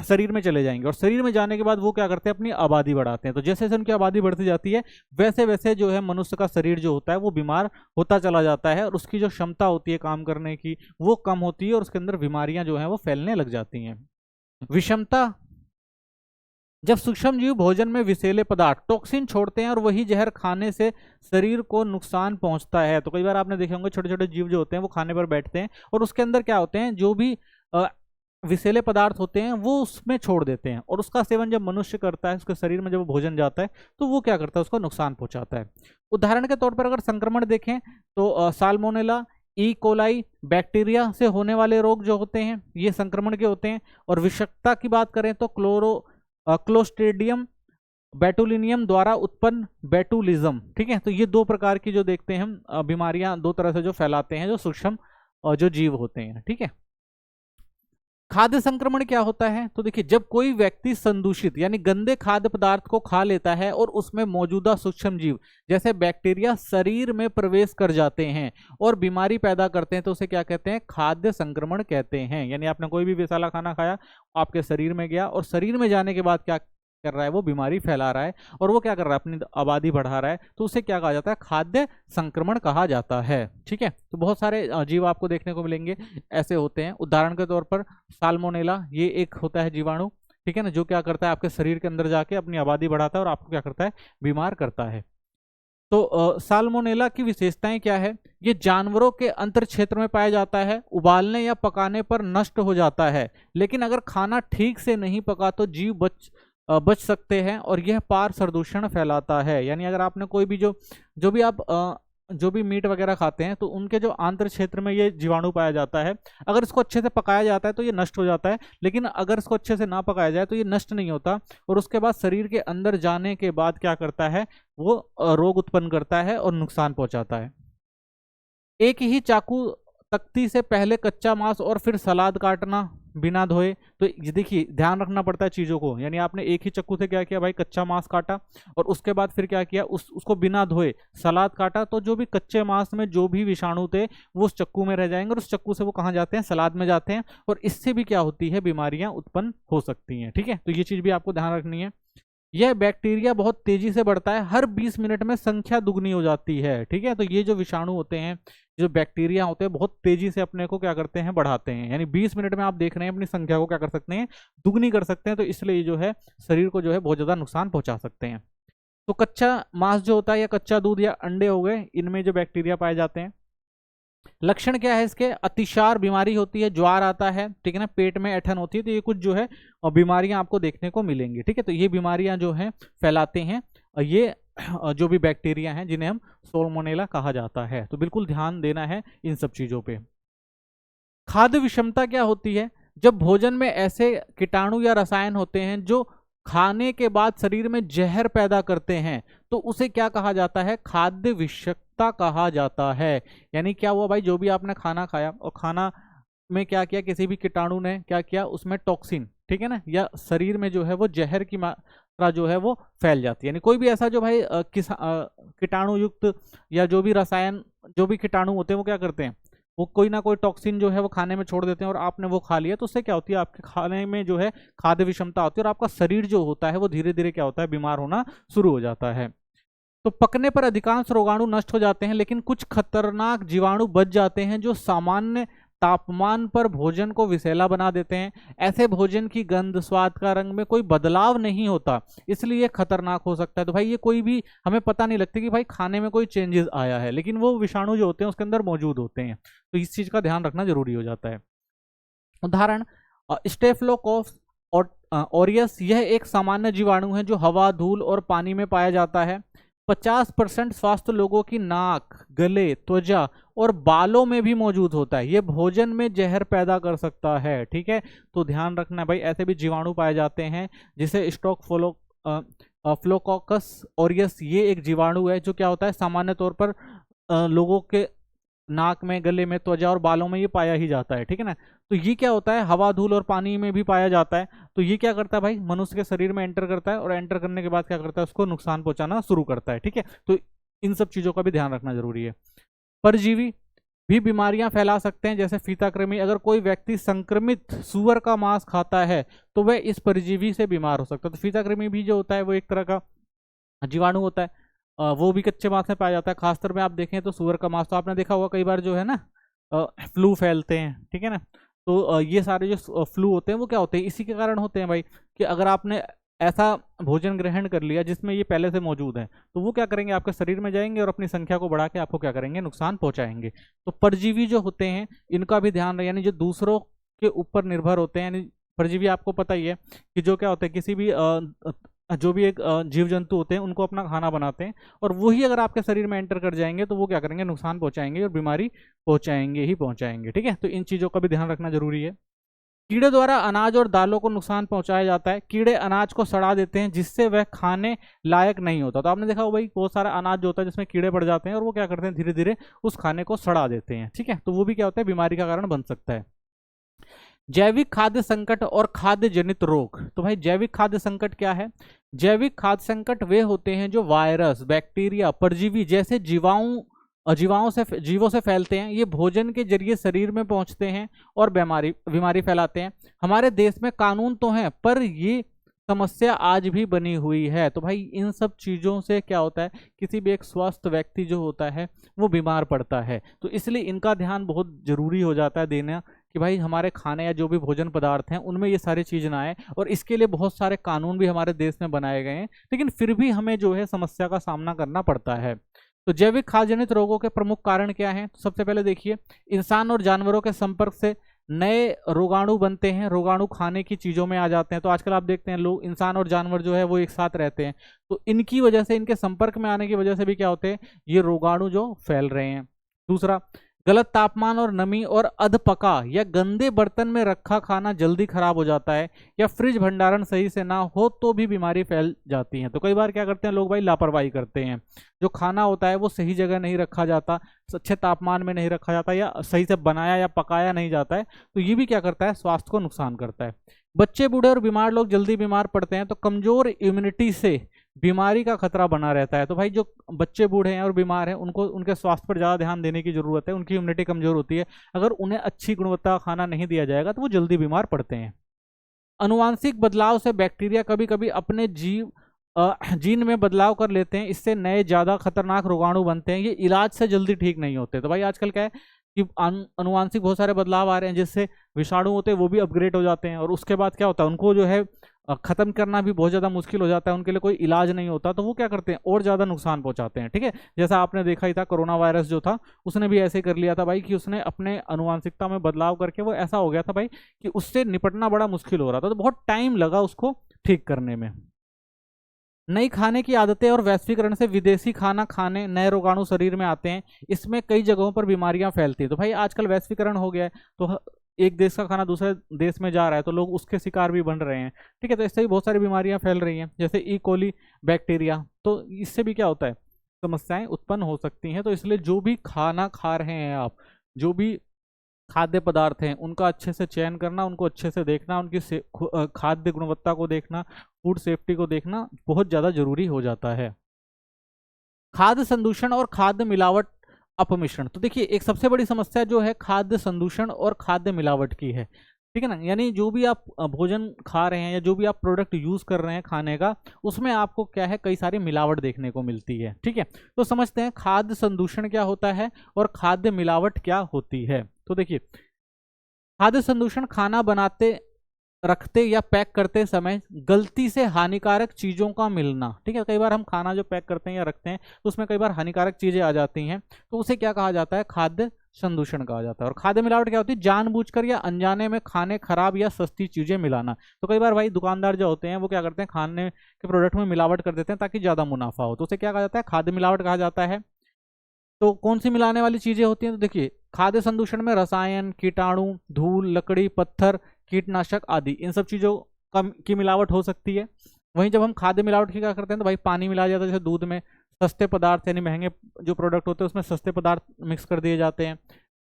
शरीर में चले जाएंगे और शरीर में जाने के बाद वो क्या करते हैं, अपनी आबादी बढ़ाते हैं। तो जैसे जैसे उनकी आबादी बढ़ती जाती है वैसे वैसे जो है मनुष्य का शरीर जो होता है वो बीमार होता चला जाता है और उसकी जो क्षमता होती है काम करने की वो कम होती है और उसके अंदर बीमारियां जो है वो फैलने लग जाती हैं। विषमता, जब सूक्ष्म जीव भोजन में विषैले पदार्थ टॉक्सिन छोड़ते हैं और वही जहर खाने से शरीर को नुकसान पहुंचता है। तो कई बार आपने देखे होंगे छोटे छोटे जीव जो होते हैं वो खाने पर बैठते हैं और उसके अंदर क्या होते हैं, जो भी विषैले पदार्थ होते हैं वो उसमें छोड़ देते हैं और उसका सेवन जब मनुष्य करता है, उसके शरीर में जब भोजन जाता है तो वो क्या करता है, उसको नुकसान पहुंचाता है। उदाहरण के तौर पर अगर संक्रमण देखें तो साल्मोनेला, ई कोलाई बैक्टीरिया से होने वाले रोग जो होते हैं ये संक्रमण के होते हैं। और विषाक्तता की बात करें तो क्लोस्ट्रीडियम बैटुलिनियम द्वारा उत्पन्न बैटुलिज्म। ठीक है, तो ये 2 प्रकार की जो देखते हैं हम बीमारियां 2 तरह से जो फैलाते हैं जो सूक्ष्म जो जीव होते हैं। ठीक है, खाद्य संक्रमण क्या होता है, तो देखिए जब कोई व्यक्ति संदूषित यानी गंदे खाद्य पदार्थ को खा लेता है और उसमें मौजूदा सूक्ष्म जीव जैसे बैक्टीरिया शरीर में प्रवेश कर जाते हैं और बीमारी पैदा करते हैं तो उसे क्या कहते हैं, खाद्य संक्रमण कहते हैं। यानी आपने कोई भी विषैला खाना खाया, आपके शरीर में गया और शरीर में जाने के बाद क्या कर रहा है, वो बीमारी फैला रहा है और वो क्या कर रहा है, अपनी आबादी बढ़ा रहा है, तो उसे क्या कहा जाता है, खाद्य संक्रमण कहा जाता है। ठीक है, तो बहुत सारे जीव आपको देखने को मिलेंगे ऐसे होते हैं। उदाहरण के तौर पर साल्मोनेला, ये एक होता है जीवाणु, ठीक है ना, जो क्या करता है आपके शरीर के अंदर जाके अपनी आबादी बढ़ाता है और आपको क्या करता है, बीमार करता है। तो साल्मोनेला की विशेषताएं क्या है, ये जानवरों के अंतर क्षेत्र में पाया जाता है, उबालने या पकाने पर नष्ट हो जाता है, लेकिन अगर खाना ठीक से नहीं पका तो जीव बच सकते हैं और यह पार प्रदूषण फैलाता है। यानी अगर आपने कोई भी जो भी मीट वगैरह खाते हैं तो उनके जो आंतर क्षेत्र में ये जीवाणु पाया जाता है, अगर इसको अच्छे से पकाया जाता है तो ये नष्ट हो जाता है, लेकिन अगर इसको अच्छे से ना पकाया जाए तो ये नष्ट नहीं होता और उसके बाद शरीर के अंदर जाने के बाद क्या करता है, वो रोग उत्पन्न करता है और नुकसान पहुंचाता है। एक ही चाकू तख्ती से पहले कच्चा मांस और फिर सलाद काटना बिना धोए, तो देखिए ध्यान रखना पड़ता है चीज़ों को। यानी आपने एक ही चाकू से क्या किया भाई, कच्चा मांस काटा और उसके बाद फिर क्या किया, उसको बिना धोए सलाद काटा, तो जो भी कच्चे मांस में जो भी विषाणु थे वो उस चक्कू में रह जाएंगे और उस चक्कू से वो कहाँ जाते हैं, सलाद में जाते हैं और इससे भी क्या होती है, बीमारियां उत्पन्न हो सकती हैं। ठीक है, तो ये चीज़ भी आपको ध्यान रखनी है। यह बैक्टीरिया बहुत तेजी से बढ़ता है, हर 20 मिनट में संख्या दुगनी हो जाती है। ठीक है, तो ये जो विषाणु होते हैं, जो बैक्टीरिया होते हैं, बहुत तेजी से अपने को क्या करते हैं, बढ़ाते हैं। यानी 20 मिनट में आप देख रहे हैं अपनी संख्या को क्या कर सकते हैं, दुगनी कर सकते हैं। तो इसलिए जो है शरीर को जो है बहुत ज्यादा नुकसान पहुंचा सकते हैं। तो कच्चा मांस जो होता है या कच्चा दूध या अंडे हो गए, इनमें जो बैक्टीरिया पाए जाते हैं। लक्षण क्या है इसके, अतिसार बीमारी होती है, ज्वार आता है, ठीक है ना, पेट में ऐठन होती है, तो ये कुछ जो है बीमारियां आपको देखने को मिलेंगी। ठीक है, तो ये बीमारियां जो है फैलाते हैं ये जो भी बैक्टीरिया हैं जिन्हें हम साल्मोनेला कहा जाता है। तो बिल्कुल ध्यान देना है इन सब चीजों पे। खाद्य विषमता क्या होती है, जब भोजन में ऐसे कीटाणु या रसायन होते हैं जो खाने के बाद शरीर में जहर पैदा करते हैं तो उसे क्या कहा जाता है, खाद्य विषाक्तता कहा जाता है। यानी क्या हुआ भाई, जो भी आपने खाना खाया और खाना में क्या किया, किसी भी कीटाणु ने क्या किया, उसमें टॉक्सिन, ठीक है ना, या शरीर में जो है वो जहर की मात्रा जो है वो फैल जाती है। यानी कोई भी ऐसा जो भाई कीटाणु युक्त या जो भी रसायन, जो भी कीटाणु होते हैं वो क्या करते हैं, वो कोई ना कोई टॉक्सिन जो है वो खाने में छोड़ देते हैं और आपने वो खा लिया तो उससे क्या होती है, आपके खाने में जो है खाद्य विषमता होती है और आपका शरीर जो होता है वो धीरे धीरे क्या होता है, बीमार होना शुरू हो जाता है। तो पकने पर अधिकांश रोगाणु नष्ट हो जाते हैं, लेकिन कुछ खतरनाक जीवाणु बच जाते हैं जो सामान्य तापमान पर भोजन को विषैला बना देते हैं। ऐसे भोजन की गंध, स्वाद का रंग में कोई बदलाव नहीं होता, इसलिए खतरनाक हो सकता है। तो भाई ये कोई भी हमें पता नहीं लगती कि भाई खाने में कोई चेंजेस आया है, लेकिन वो विषाणु जो होते हैं उसके अंदर मौजूद होते हैं। तो इस चीज का ध्यान रखना जरूरी हो जाता है। उदाहरण, स्टेफिलोकोकस ऑरियस यह एक सामान्य जीवाणु है जो हवा, धूल और पानी में पाया जाता है। 50% स्वास्थ्य लोगों की नाक, गले, त्वचा और बालों में भी मौजूद होता है। ये भोजन में जहर पैदा कर सकता है। ठीक है, तो ध्यान रखना भाई, ऐसे भी जीवाणु पाए जाते हैं जिसे फ्लोकोकस ऑरियस, ये एक जीवाणु है जो क्या होता है, सामान्य तौर पर लोगों के नाक में, गले में, त्वचा और बालों में ये पाया ही जाता है। ठीक है ना, तो ये क्या होता है, हवा, धूल और पानी में भी पाया जाता है। तो ये क्या करता है भाई, मनुष्य के शरीर में एंटर करता है और एंटर करने के बाद क्या करता है, उसको नुकसान पहुंचाना शुरू करता है। ठीक है, तो इन सब चीजों का भी ध्यान रखना जरूरी है। परजीवी भी बीमारियां फैला सकते हैं, जैसे फीताकृमि। अगर कोई व्यक्ति संक्रमित सुअर का मांस खाता है तो वह इस परजीवी से बीमार हो सकता है। तो फीताकृमि भी जो होता है वो एक तरह का जीवाणु होता है, वो भी कच्चे मांस में पाया जाता है। खासतौर में आप देखें तो सुअर का मांस, तो आपने देखा होगा कई बार जो है ना फ्लू फैलते हैं। ठीक है ना, तो ये सारे जो फ्लू होते हैं वो क्या होते हैं, इसी के कारण होते हैं भाई, कि अगर आपने ऐसा भोजन ग्रहण कर लिया जिसमें ये पहले से मौजूद है तो वो क्या करेंगे, आपके शरीर में जाएंगे और अपनी संख्या को बढ़ा के आपको क्या करेंगे, नुकसान पहुंचाएंगे। तो परजीवी जो होते हैं इनका भी ध्यान रहे, यानी जो दूसरों के ऊपर निर्भर होते हैं, यानी परजीवी आपको पता ही है कि जो क्या होता है, किसी भी जो भी एक जीव जंतु होते हैं उनको अपना खाना बनाते हैं, और वही अगर आपके शरीर में एंटर कर जाएंगे तो वो क्या करेंगे, नुकसान पहुंचाएंगे और बीमारी पहुंचाएंगे ही पहुंचाएंगे। ठीक है, तो इन चीजों का भी ध्यान रखना जरूरी है। कीड़े द्वारा अनाज और दालों को नुकसान पहुंचाया जाता है। कीड़े अनाज को सड़ा देते हैं जिससे वह खाने लायक नहीं होता। तो आपने देखा हो भाई, बहुत सारा अनाज जो होता है जिसमें कीड़े पड़ जाते हैं और वो क्या करते हैं, धीरे धीरे उस खाने को सड़ा देते हैं। ठीक है, तो वो भी क्या होता है, बीमारी का कारण बन सकता है। जैविक खाद्य संकट और खाद्य जनित रोग। तो भाई जैविक खाद्य संकट क्या है, जैविक खाद्य संकट वे होते हैं जो वायरस, बैक्टीरिया, परजीवी जैसे जीवों से फैलते हैं। ये भोजन के जरिए शरीर में पहुंचते हैं और बीमारी फैलाते हैं। हमारे देश में कानून तो हैं पर ये समस्या आज भी बनी हुई है। तो भाई इन सब चीज़ों से क्या होता है, किसी भी एक स्वस्थ व्यक्ति जो होता है वो बीमार पड़ता है। तो इसलिए इनका ध्यान बहुत जरूरी हो जाता है देना, कि भाई हमारे खाने या जो भी भोजन पदार्थ हैं उनमें ये सारी चीज़ ना आए। और इसके लिए बहुत सारे कानून भी हमारे देश में बनाए गए हैं, लेकिन फिर भी हमें जो है समस्या का सामना करना पड़ता है। तो जैविक खाद्य जनित रोगों के प्रमुख कारण क्या हैं, तो सबसे पहले देखिए, इंसान और जानवरों के संपर्क से नए रोगाणु बनते हैं। रोगाणु खाने की चीज़ों में आ जाते हैं। तो आजकल आप देखते हैं लोग, इंसान और जानवर जो है वो एक साथ रहते हैं, तो इनकी वजह से, इनके संपर्क में आने की वजह से भी क्या होते हैं, ये रोगाणु जो फैल रहे हैं। दूसरा, गलत तापमान और नमी और अधपका या गंदे बर्तन में रखा खाना जल्दी खराब हो जाता है, या फ्रिज भंडारण सही से ना हो तो भी बीमारी फैल जाती है। तो कई बार क्या करते हैं लोग भाई, लापरवाही करते हैं, जो खाना होता है वो सही जगह नहीं रखा जाता, अच्छे तापमान में नहीं रखा जाता, या सही से बनाया या पकाया नहीं जाता है, तो ये भी क्या करता है, स्वास्थ्य को नुकसान करता है। बच्चे, बूढ़े और बीमार लोग जल्दी बीमार पड़ते हैं। तो कमजोर इम्यूनिटी से बीमारी का खतरा बना रहता है। तो भाई जो बच्चे, बूढ़े हैं और बीमार हैं उनको उनके स्वास्थ्य पर ज़्यादा ध्यान देने की जरूरत है। उनकी इम्यूनिटी कमजोर होती है, अगर उन्हें अच्छी गुणवत्ता का खाना नहीं दिया जाएगा तो वो जल्दी बीमार पड़ते हैं। अनुवांशिक बदलाव से बैक्टीरिया कभी कभी अपने जीन में बदलाव कर लेते हैं, इससे नए ज़्यादा खतरनाक रोगाणु बनते हैं। ये इलाज से जल्दी ठीक नहीं होते। तो भाई आजकल क्या है कि अनुवांशिक बहुत सारे बदलाव आ रहे हैं, जिससे विषाणु होते हैं वो भी अपग्रेड हो जाते हैं, और उसके बाद क्या होता है, उनको जो है खत्म करना भी बहुत ज़्यादा मुश्किल हो जाता है, उनके लिए कोई इलाज नहीं होता, तो वो क्या करते हैं, और ज़्यादा नुकसान पहुंचाते हैं। ठीक है, जैसा आपने देखा ही था, कोरोना वायरस जो था उसने भी ऐसे कर लिया था भाई, कि उसने अपने अनुवांशिकता में बदलाव करके वो ऐसा हो गया था भाई कि उससे निपटना बड़ा मुश्किल हो रहा था, तो बहुत टाइम लगा उसको ठीक करने में। नई खाने की आदतें और वैश्वीकरण से विदेशी खाना खाने नए रोगाणु शरीर में आते हैं, इसमें कई जगहों पर बीमारियां फैलती है। तो भाई आजकल वैश्वीकरण हो गया है, तो एक देश का खाना दूसरे देश में जा रहा है, तो लोग उसके शिकार भी बन रहे हैं। ठीक है, तो इससे भी बहुत सारी बीमारियां फैल रही हैं, जैसे ई कोली बैक्टीरिया। तो इससे भी क्या होता है, समस्याएं उत्पन्न हो सकती हैं। तो इसलिए जो भी खाना खा रहे हैं आप, जो भी खाद्य पदार्थ हैं उनका अच्छे से चयन करना, उनको अच्छे से देखना, उनकी खाद्य गुणवत्ता को देखना, फूड सेफ्टी को देखना बहुत ज़्यादा जरूरी हो जाता है। खाद्य संदूषण और खाद्य मिलावट अपमिश्रण। तो देखिए, एक सबसे बड़ी समस्या जो है खाद्य संदूषण और खाद्य मिलावट की है। ठीक है ना, यानी जो भी आप भोजन खा रहे हैं या जो भी आप प्रोडक्ट यूज कर रहे हैं खाने का, उसमें आपको क्या है, कई सारी मिलावट देखने को मिलती है। ठीक है, तो समझते हैं खाद्य संदूषण क्या होता है और खाद्य मिलावट क्या होती है। तो देखिए, खाद्य संदूषण खाना बनाते, रखते या पैक करते समय गलती से हानिकारक चीज़ों का मिलना। ठीक है, कई बार हम खाना जो पैक करते हैं या रखते हैं तो उसमें कई बार हानिकारक चीज़ें आ जाती हैं, तो उसे क्या कहा जाता है, खाद्य संदूषण कहा जाता है। और खाद्य मिलावट क्या होती है? जानबूझकर या अनजाने में खाने खराब या सस्ती चीजें मिलाना। तो कई बार भाई दुकानदार जो होते हैं वो क्या करते हैं, खाने के प्रोडक्ट में मिलावट कर देते हैं ताकि ज्यादा मुनाफा हो, तो उसे क्या कहा जाता है? खाद्य मिलावट कहा जाता है। तो कौन सी मिलाने वाली चीजें होती हैं? तो देखिए, खाद्य संदूषण में रसायन, कीटाणु, धूल, लकड़ी, पत्थर, कीटनाशक आदि, इन सब चीजों की मिलावट हो सकती है। वहीं जब हम खाद्य मिलावट की क्या करते हैं तो भाई पानी मिलाया जाता है, जैसे दूध में सस्ते पदार्थ यानी महंगे जो प्रोडक्ट होते हैं उसमें सस्ते पदार्थ मिक्स कर दिए जाते हैं।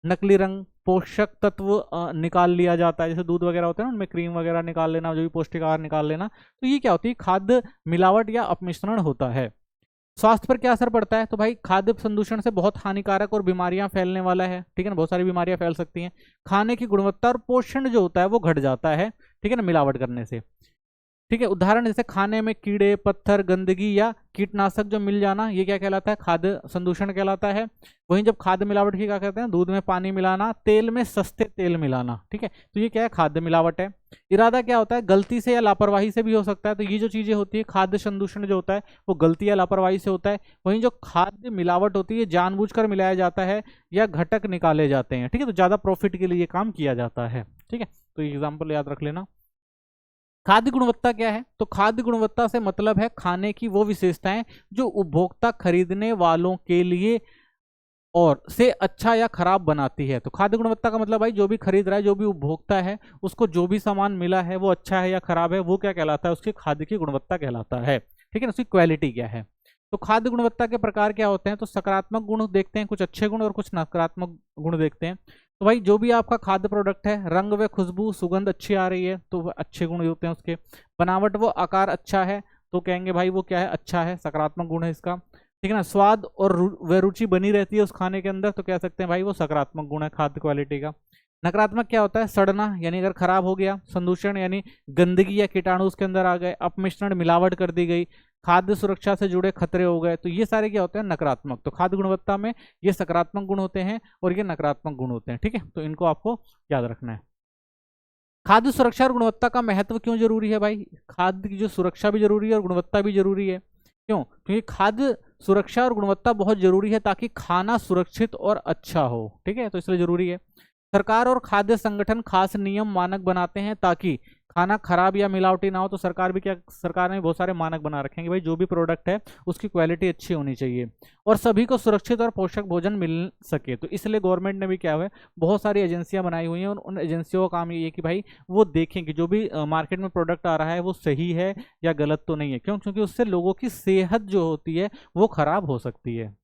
नकली रंग, पोषक तत्व निकाल लिया जाता है, जैसे दूध वगैरह होते हैं ना उनमें क्रीम वगैरह निकाल लेना, जो भी पौष्टिक आहार निकाल लेना। तो ये क्या होती है? खाद्य मिलावट या अपमिश्रण होता है। स्वास्थ्य पर क्या असर पड़ता है? तो भाई खाद्य संदूषण से बहुत हानिकारक और बीमारियां फैलने वाला है, ठीक है ना, बहुत सारी बीमारियां फैल सकती हैं। खाने की गुणवत्ता और पोषण जो होता है वो घट जाता है, ठीक है ना, मिलावट करने से। ठीक है, उदाहरण जैसे खाने में कीड़े, पत्थर, गंदगी या कीटनाशक जो मिल जाना, ये क्या कहलाता है? खाद्य संदूषण कहलाता है। वहीं जब खाद्य मिलावट की क्या कहते हैं? दूध में पानी मिलाना, तेल में सस्ते तेल मिलाना, ठीक है, तो ये क्या है? खाद्य मिलावट है। इरादा क्या होता है? गलती से या लापरवाही से भी हो सकता है। तो ये जो चीजें होती है, खाद्य संदूषण जो होता है वो गलती या लापरवाही से होता है। वहीं जो खाद्य मिलावट होती है जानबूझकर मिलाया जाता है या घटक निकाले जाते हैं, ठीक है, तो ज्यादा प्रॉफिट के लिए ये काम किया जाता है, ठीक है। तो एग्जाम्पल याद रख लेना। खाद्य गुणवत्ता क्या है? तो खाद्य गुणवत्ता से मतलब है खाने की वो विशेषताएं जो उपभोक्ता खरीदने वालों के लिए और से अच्छा या खराब बनाती है। तो खाद्य गुणवत्ता का मतलब भाई जो भी खरीद रहा है, जो भी उपभोक्ता है, उसको जो भी सामान मिला है वो अच्छा है या खराब है, वो क्या कहलाता है? उसकी खाद्य की गुणवत्ता कहलाता है, ठीक है ना, उसकी क्वालिटी क्या है। तो खाद्य गुणवत्ता के प्रकार क्या होते हैं? तो सकारात्मक गुण देखते हैं, कुछ अच्छे गुण और कुछ नकारात्मक गुण देखते हैं। तो भाई जो भी आपका खाद्य प्रोडक्ट है, रंग व खुशबू सुगंध अच्छी आ रही है तो अच्छे गुण होते हैं उसके। बनावट व आकार अच्छा है तो कहेंगे भाई वो क्या है? अच्छा है, सकारात्मक गुण है इसका, ठीक है ना। स्वाद और व रुचि बनी रहती है उस खाने के अंदर तो कह सकते हैं भाई वो सकारात्मक गुण है खाद्य क्वालिटी का। नकारात्मक क्या होता है? सड़ना, यानी अगर खराब हो गया। संदूषण यानी गंदगी या कीटाणु उसके अंदर आ गए। अपमिश्रण, मिलावट कर दी गई। खाद्य सुरक्षा से जुड़े खतरे हो गए। तो ये सारे क्या होते हैं? नकारात्मक। तो खाद्य गुणवत्ता में ये सकारात्मक गुण होते हैं और ये नकारात्मक गुण होते हैं, ठीक है, तो इनको आपको याद रखना है। खाद्य सुरक्षा और गुणवत्ता का महत्व क्यों जरूरी है भाई? खाद्य की जो सुरक्षा भी जरूरी है और गुणवत्ता भी जरूरी है। क्यों? क्योंकि खाद्य सुरक्षा और गुणवत्ता बहुत जरूरी है ताकि खाना सुरक्षित और अच्छा हो, ठीक है, तो इसलिए जरूरी है। सरकार और खाद्य संगठन खास नियम मानक बनाते हैं ताकि खाना खराब या मिलावटी ना हो। तो सरकार ने बहुत सारे मानक बना रखे हैं कि भाई जो भी प्रोडक्ट है उसकी क्वालिटी अच्छी होनी चाहिए और सभी को सुरक्षित और पोषक भोजन मिल सके। तो इसलिए गवर्नमेंट ने भी क्या है, बहुत सारी एजेंसियां बनाई हुई हैं और उन एजेंसियों का काम ये है कि भाई वो देखें कि जो भी मार्केट में प्रोडक्ट आ रहा है वो सही है या गलत तो नहीं है। क्यों? क्योंकि उससे लोगों की सेहत जो होती है वो खराब हो सकती है।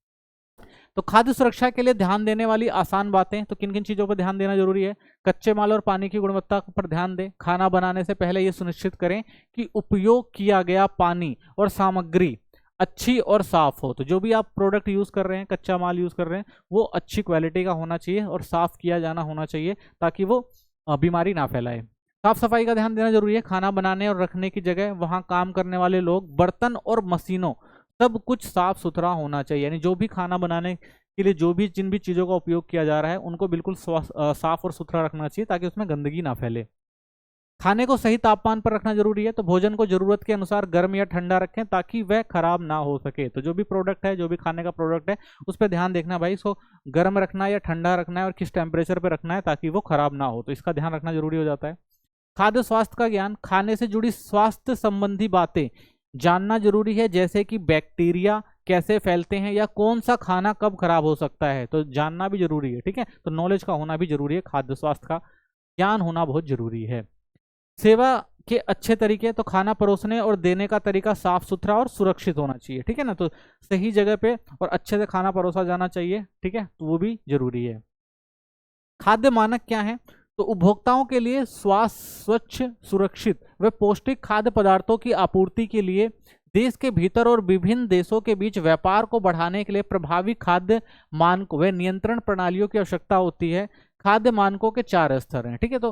तो खाद्य सुरक्षा के लिए ध्यान देने वाली आसान बातें, तो किन किन चीजों पर ध्यान देना जरूरी है? कच्चे माल और पानी की गुणवत्ता पर ध्यान दें। खाना बनाने से पहले यह सुनिश्चित करें कि उपयोग किया गया पानी और सामग्री अच्छी और साफ हो। तो जो भी आप प्रोडक्ट यूज कर रहे हैं, कच्चा माल यूज कर रहे हैं, वो अच्छी क्वालिटी का होना चाहिए और साफ किया जाना होना चाहिए ताकि वो बीमारी ना फैलाए। साफ सफाई का ध्यान देना जरूरी है। खाना बनाने और रखने की जगह, वहां काम करने वाले लोग, बर्तन और मशीनों, सब कुछ साफ सुथरा होना चाहिए। यानी जो भी खाना बनाने के लिए जो भी जिन भी चीज़ों का उपयोग किया जा रहा है उनको बिल्कुल साफ और सुथरा रखना चाहिए ताकि उसमें गंदगी ना फैले। खाने को सही तापमान पर रखना जरूरी है। तो भोजन को जरूरत के अनुसार गर्म या ठंडा रखें ताकि वह खराब ना हो सके। तो जो भी प्रोडक्ट है, जो भी खाने का प्रोडक्ट है, उस पर ध्यान देखना भाई, इसको गर्म रखना है या ठंडा रखना है और किस टेम्परेचर पर रखना है ताकि वो खराब ना हो। तो इसका ध्यान रखना जरूरी हो जाता है। खाद्य स्वास्थ्य का ज्ञान, खाने से जुड़ी स्वास्थ्य संबंधी बातें जानना जरूरी है, जैसे कि बैक्टीरिया कैसे फैलते हैं या कौन सा खाना कब खराब हो सकता है, तो जानना भी जरूरी है, ठीक है। तो नॉलेज का होना भी जरूरी है, खाद्य स्वास्थ्य का ज्ञान होना बहुत जरूरी है। सेवा के अच्छे तरीके, तो खाना परोसने और देने का तरीका साफ सुथरा और सुरक्षित होना चाहिए, ठीक है ना, तो सही जगह पे और अच्छे से खाना परोसा जाना चाहिए, ठीक है, तो वो भी जरूरी है। खाद्य मानक क्या है? तो उपभोक्ताओं के लिए स्वच्छ, सुरक्षित व पौष्टिक खाद्य पदार्थों की आपूर्ति के लिए देश के भीतर और विभिन्न देशों के बीच व्यापार को बढ़ाने के लिए प्रभावी खाद्य मानकों व नियंत्रण प्रणालियों की आवश्यकता होती है। खाद्य मानकों के 4 स्तर हैं, ठीक है। तो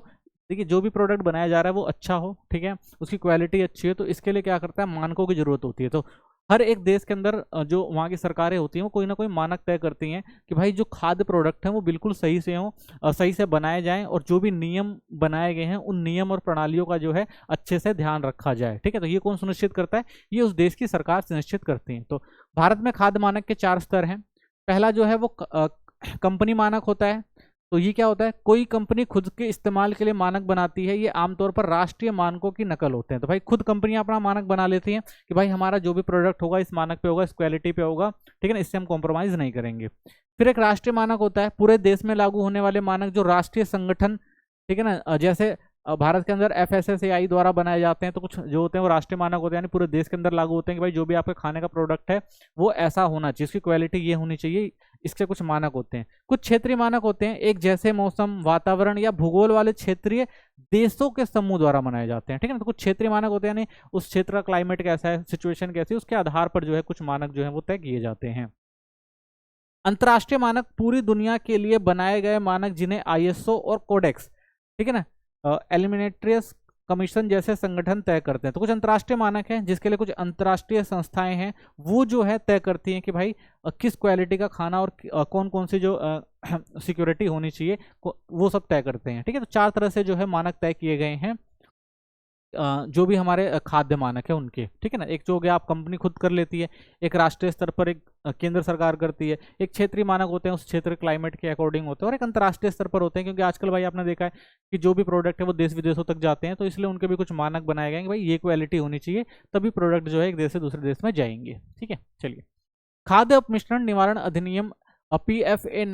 देखिए जो भी प्रोडक्ट बनाया जा रहा है वो अच्छा हो, ठीक है, उसकी क्वालिटी अच्छी है, तो इसके लिए क्या करता है, मानकों की जरूरत होती है। तो हर एक देश के अंदर जो वहाँ की सरकारें होती हैं वो कोई ना कोई मानक तय करती हैं कि भाई जो खाद्य प्रोडक्ट हैं वो बिल्कुल सही से हों, सही से बनाए जाएं और जो भी नियम बनाए गए हैं उन नियम और प्रणालियों का जो है अच्छे से ध्यान रखा जाए, ठीक है। तो ये कौन सुनिश्चित करता है? ये उस देश की सरकार सुनिश्चित करती है। तो भारत में खाद्य मानक के 4 स्तर हैं। पहला जो है वो कंपनी मानक होता है। तो ये क्या होता है, कोई कंपनी खुद के इस्तेमाल के लिए मानक बनाती है, ये आमतौर पर राष्ट्रीय मानकों की नकल होते हैं। तो भाई खुद कंपनियां अपना मानक बना लेती हैं कि भाई हमारा जो भी प्रोडक्ट होगा इस मानक पे होगा, इस क्वालिटी पे होगा, ठीक है ना, इससे हम कॉम्प्रोमाइज नहीं करेंगे। फिर एक राष्ट्रीय मानक होता है, पूरे देश में लागू होने वाले मानक जो राष्ट्रीय संगठन, ठीक है ना, जैसे भारत के अंदर FSSAI द्वारा बनाए जाते हैं। तो कुछ जो होते हैं वो राष्ट्रीय मानक होते हैं, यानी पूरे देश के अंदर लागू होते हैं कि भाई जो भी आपके खाने का प्रोडक्ट है वो ऐसा होना चाहिए, इसकी क्वालिटी ये होनी चाहिए, इसके कुछ मानक होते हैं। कुछ क्षेत्रीय मानक होते हैं, एक जैसे मौसम, वातावरण या भूगोल वाले क्षेत्रीय देशों के समूह द्वारा बनाए जाते हैं, ठीक है ना। तो कुछ क्षेत्रीय मानक होते हैं, यानी उस क्षेत्र का क्लाइमेट कैसा है, सिचुएशन कैसी है, उसके आधार पर जो है कुछ मानक जो है वो तय किए जाते हैं। अंतर्राष्ट्रीय मानक पूरी दुनिया के लिए बनाए गए मानक जिन्हें ISO और कोडेक्स, ठीक है ना, एलिमिनेट्रियस कमीशन जैसे संगठन तय करते हैं। तो कुछ अंतर्राष्ट्रीय मानक हैं जिसके लिए कुछ अंतर्राष्ट्रीय संस्थाएं हैं, वो जो है तय करती हैं कि भाई किस क्वालिटी का खाना और कौन कौन सी जो सिक्योरिटी होनी चाहिए वो सब तय करते हैं, ठीक है। तो 4 तरह से जो है मानक तय किए गए हैं, जो भी हमारे खाद्य मानक है उनके, ठीक है ना। एक जो हो गया आप कंपनी खुद कर लेती है, एक राष्ट्रीय स्तर पर एक केंद्र सरकार करती है, एक क्षेत्रीय मानक होते हैं उस क्षेत्र क्लाइमेट के अकॉर्डिंग होते हैं, और एक अंतर्राष्ट्रीय स्तर पर होते हैं, क्योंकि आजकल भाई आपने देखा है कि जो भी प्रोडक्ट है वो देश विदेशों तक जाते हैं, तो इसलिए उनके भी कुछ मानक बनाए गए हैं कि भाई ये क्वालिटी होनी चाहिए, तभी प्रोडक्ट जो है एक देश से दूसरे देश में जाएंगे, ठीक है। चलिए, खाद्य अपमिश्रण निवारण अधिनियम PFA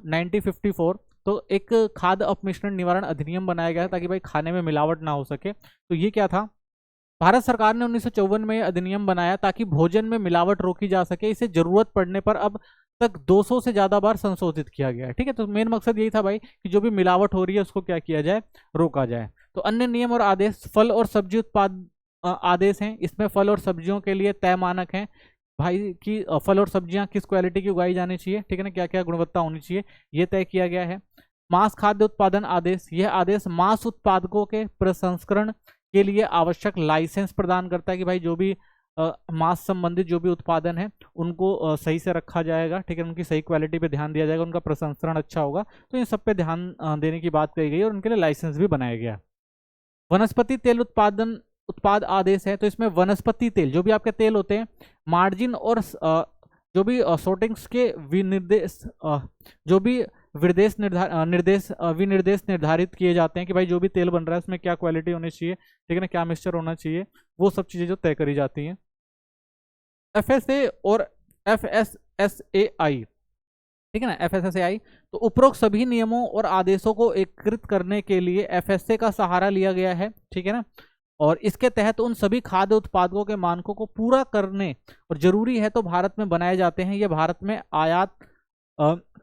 1954, तो एक खाद्य अपमिश्रण निवारण अधिनियम बनाया गया है ताकि भाई खाने में मिलावट ना हो सके। तो ये क्या था, भारत सरकार ने 1954 में अधिनियम बनाया ताकि भोजन में मिलावट रोकी जा सके। इसे जरूरत पड़ने पर अब तक 200 से ज्यादा बार संशोधित किया गया है, ठीक है। तो मेन मकसद यही था भाई कि जो भी मिलावट हो रही है उसको क्या किया जाए, रोका जाए। तो अन्य नियम और आदेश, फल और सब्जी उत्पाद आदेश हैं, इसमें फल और सब्जियों के लिए तय मानक हैं भाई कि फल और सब्जियां किस क्वालिटी की उगाई जानी चाहिए, ठीक है ना, क्या क्या गुणवत्ता होनी चाहिए, ये तय किया गया है। मांस खाद्य उत्पादन आदेश, यह आदेश मांस उत्पादकों के प्रसंस्करण के लिए आवश्यक लाइसेंस प्रदान करता है कि भाई जो भी मांस संबंधित जो भी उत्पादन है उनको सही से रखा जाएगा, ठीक है, उनकी सही क्वालिटी पे ध्यान दिया जाएगा, उनका प्रसंस्करण अच्छा होगा। तो इन सब पे ध्यान देने की बात कही गई और उनके लिए लाइसेंस भी बनाया गया। वनस्पति तेल उत्पाद आदेश है, तो इसमें वनस्पति तेल जो भी आपके तेल होते हैं, मार्जिन और जो भी सोर्टिंग्स के विनिर्देश जो भी विनिर्देश निर्धारित किए जाते हैं कि भाई जो भी तेल बन रहा है उसमें क्या क्वालिटी होनी चाहिए, ठीक है ना, क्या मिक्सचर होना चाहिए, वो सब चीजें जो तय करी जाती हैं। FSA और FSSAI, ठीक है ना, FSSAI, तो उपरोक्त सभी नियमों और आदेशों को एकीकृत करने के लिए FSA का सहारा लिया गया है, ठीक है ना। और इसके तहत उन सभी खाद्य उत्पादों के मानकों को पूरा करने और जरूरी है तो भारत में बनाए जाते हैं, ये भारत में आयात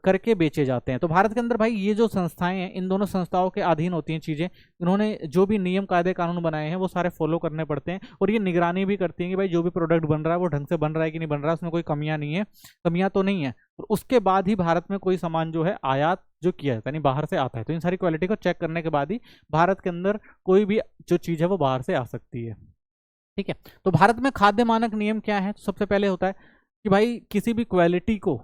करके बेचे जाते हैं। तो भारत के अंदर भाई ये जो संस्थाएं हैं, इन दोनों संस्थाओं के अधीन होती हैं चीजें, इन्होंने जो भी नियम कायदे कानून बनाए हैं वो सारे फॉलो करने पड़ते हैं, और ये निगरानी भी करती हैं कि भाई जो भी प्रोडक्ट बन रहा है वो ढंग से बन रहा है कि नहीं बन रहा है, उसमें कोई कमियां नहीं है, कमियां तो नहीं है, और उसके बाद ही भारत में कोई सामान जो है आयात जो किया जाता है, यानी बाहर से आता है। तो इन सारी क्वालिटी को चेक करने के बाद ही भारत के अंदर कोई भी जो चीज है वो बाहर से आ सकती है, ठीक है। तो भारत में खाद्य मानक नियम क्या है, तो सबसे पहले होता है कि भाई किसी भी क्वालिटी को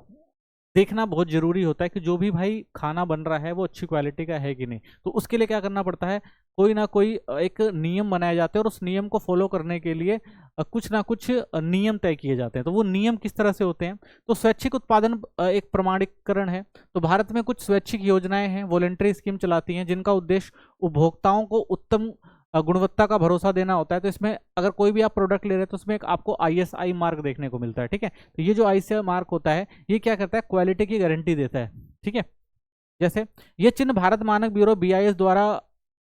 देखना बहुत जरूरी होता है कि जो भी भाई खाना बन रहा है वो अच्छी क्वालिटी का है कि नहीं। तो उसके लिए क्या करना पड़ता है, कोई ना कोई एक नियम बनाए जाते हैं, और उस नियम को फॉलो करने के लिए कुछ ना कुछ नियम तय किए जाते हैं। तो वो नियम किस तरह से होते हैं, तो स्वैच्छिक उत्पादन एक प्रमाणीकरण है। तो भारत में कुछ स्वैच्छिक योजनाएं हैं, वॉलेंट्री स्कीम चलाती हैं, जिनका उद्देश्य उपभोक्ताओं को उत्तम गुणवत्ता का भरोसा देना होता है। तो इसमें अगर कोई भी आप प्रोडक्ट ले रहे हैं तो उसमें एक आपको ISI मार्क देखने को मिलता है, ठीक है। तो ये जो ISI मार्क होता है ये क्या करता है, क्वालिटी की गारंटी देता है, ठीक है। जैसे ये चिन्ह भारत मानक ब्यूरो BIS द्वारा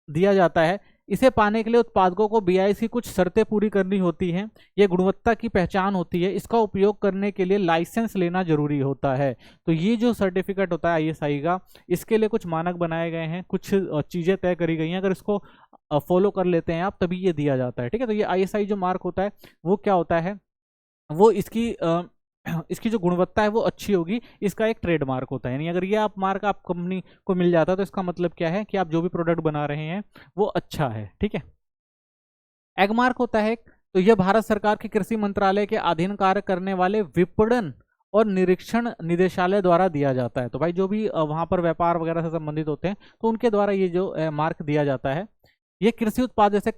दिया जाता है। इसे पाने के लिए उत्पादकों को BIS की कुछ शर्तें पूरी करनी होती हैं, ये गुणवत्ता की पहचान होती है, इसका उपयोग करने के लिए लाइसेंस लेना जरूरी होता है। तो ये जो सर्टिफिकेट होता है ISI का, इसके लिए कुछ मानक बनाए गए हैं, कुछ चीजें तय करी गई हैं, अगर इसको फॉलो कर लेते हैं आप तभी ये दिया जाता है, ठीक है। तो ये ISI जो मार्क होता है वो क्या होता है, वो इसकी जो गुणवत्ता है वो अच्छी होगी, इसका एक ट्रेडमार्क होता है। यानी अगर ये आप मार्क आप कंपनी को मिल जाता है तो इसका मतलब क्या है कि आप जो भी प्रोडक्ट बना रहे हैं वो अच्छा है, ठीक है। एग मार्क होता है, तो यह भारत सरकार के कृषि मंत्रालय के अधीन कार्य करने वाले विपणन और निरीक्षण निदेशालय द्वारा दिया जाता है। तो भाई जो भी वहां पर व्यापार वगैरह से संबंधित होते हैं तो उनके द्वारा ये जो मार्क दिया जाता है। ये कृषि उत्पाद जैसे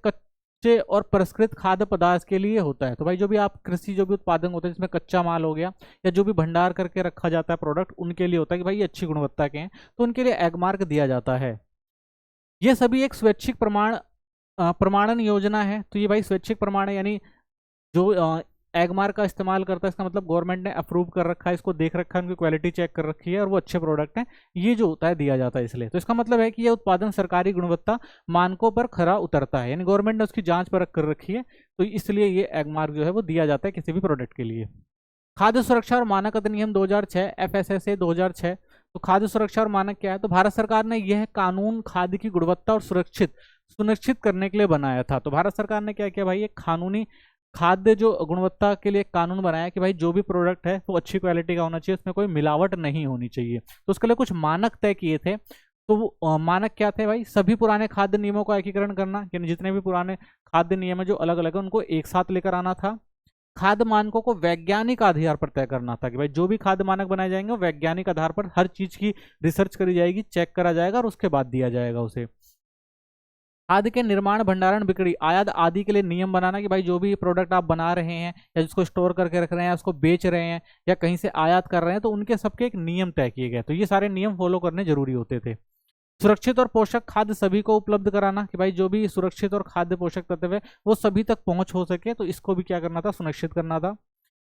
कच्चे और परिष्कृत खाद्य पदार्थ के लिए होता है। तो भाई जो भी आप कृषि जो भी उत्पादन होते हैं जिसमें कच्चा माल हो गया या जो भी भंडार करके रखा जाता है प्रोडक्ट, उनके लिए होता है कि भाई ये अच्छी गुणवत्ता के हैं, तो उनके लिए एग मार्क दिया जाता है। ये सभी एक स्वैच्छिक प्रमाणन योजना है। तो ये भाई स्वैच्छिक प्रमाण है, यानी जो एगमार्क का इस्तेमाल करता है इसका मतलब गवर्नमेंट ने अप्रूव कर रखा है, इसको देख रखा है, उनकी क्वालिटी चेक कर रखी है और वो अच्छे प्रोडक्ट हैं, ये जो होता है दिया जाता है इसलिए। तो इसका मतलब है कि ये उत्पादन सरकारी गुणवत्ता मानकों पर खरा उतरता है, यानी गवर्नमेंट ने उसकी जांच परख कर रखी है, तो इसलिए ये एगमार्क जो है वो दिया जाता है किसी भी प्रोडक्ट के लिए। खाद्य सुरक्षा और मानक अधिनियम 2006 FSSA 2006। तो खाद्य सुरक्षा और मानक क्या है? तो भारत सरकार ने यह कानून खाद्य की गुणवत्ता और सुनिश्चित करने के लिए बनाया था। तो भारत सरकार ने क्या किया भाई, एक कानूनी खाद्य जो गुणवत्ता के लिए कानून बनाया कि भाई जो भी प्रोडक्ट है वो अच्छी क्वालिटी का होना चाहिए, उसमें कोई मिलावट नहीं होनी चाहिए। तो उसके लिए कुछ मानक तय किए थे। तो वो मानक क्या थे भाई? सभी पुराने खाद्य नियमों का एकीकरण करना, यानी जितने भी पुराने खाद्य नियम है जो अलग अलग है उनको एक साथ लेकर आना था। खाद्य मानकों को वैज्ञानिक आधार पर तय करना था कि भाई जो भी खाद्य मानक बनाए जाएंगे वो वैज्ञानिक आधार पर हर चीज की रिसर्च करी जाएगी, चेक करा जाएगा और उसके बाद दिया जाएगा उसे। खाद्य के निर्माण, भंडारण, बिक्री, आयात आदि के लिए नियम बनाना कि भाई जो भी प्रोडक्ट आप बना रहे हैं या जिसको स्टोर करके रख रहे हैं या उसको बेच रहे हैं या कहीं से आयात कर रहे हैं तो उनके सबके एक नियम तय किए गए। तो ये सारे नियम फॉलो करने जरूरी होते थे। सुरक्षित और पोषक खाद्य सभी को उपलब्ध कराना कि भाई जो भी सुरक्षित और खाद्य पोषक तत्व है वो सभी तक पहुंच हो सके, तो इसको भी क्या करना था, सुनिश्चित करना था।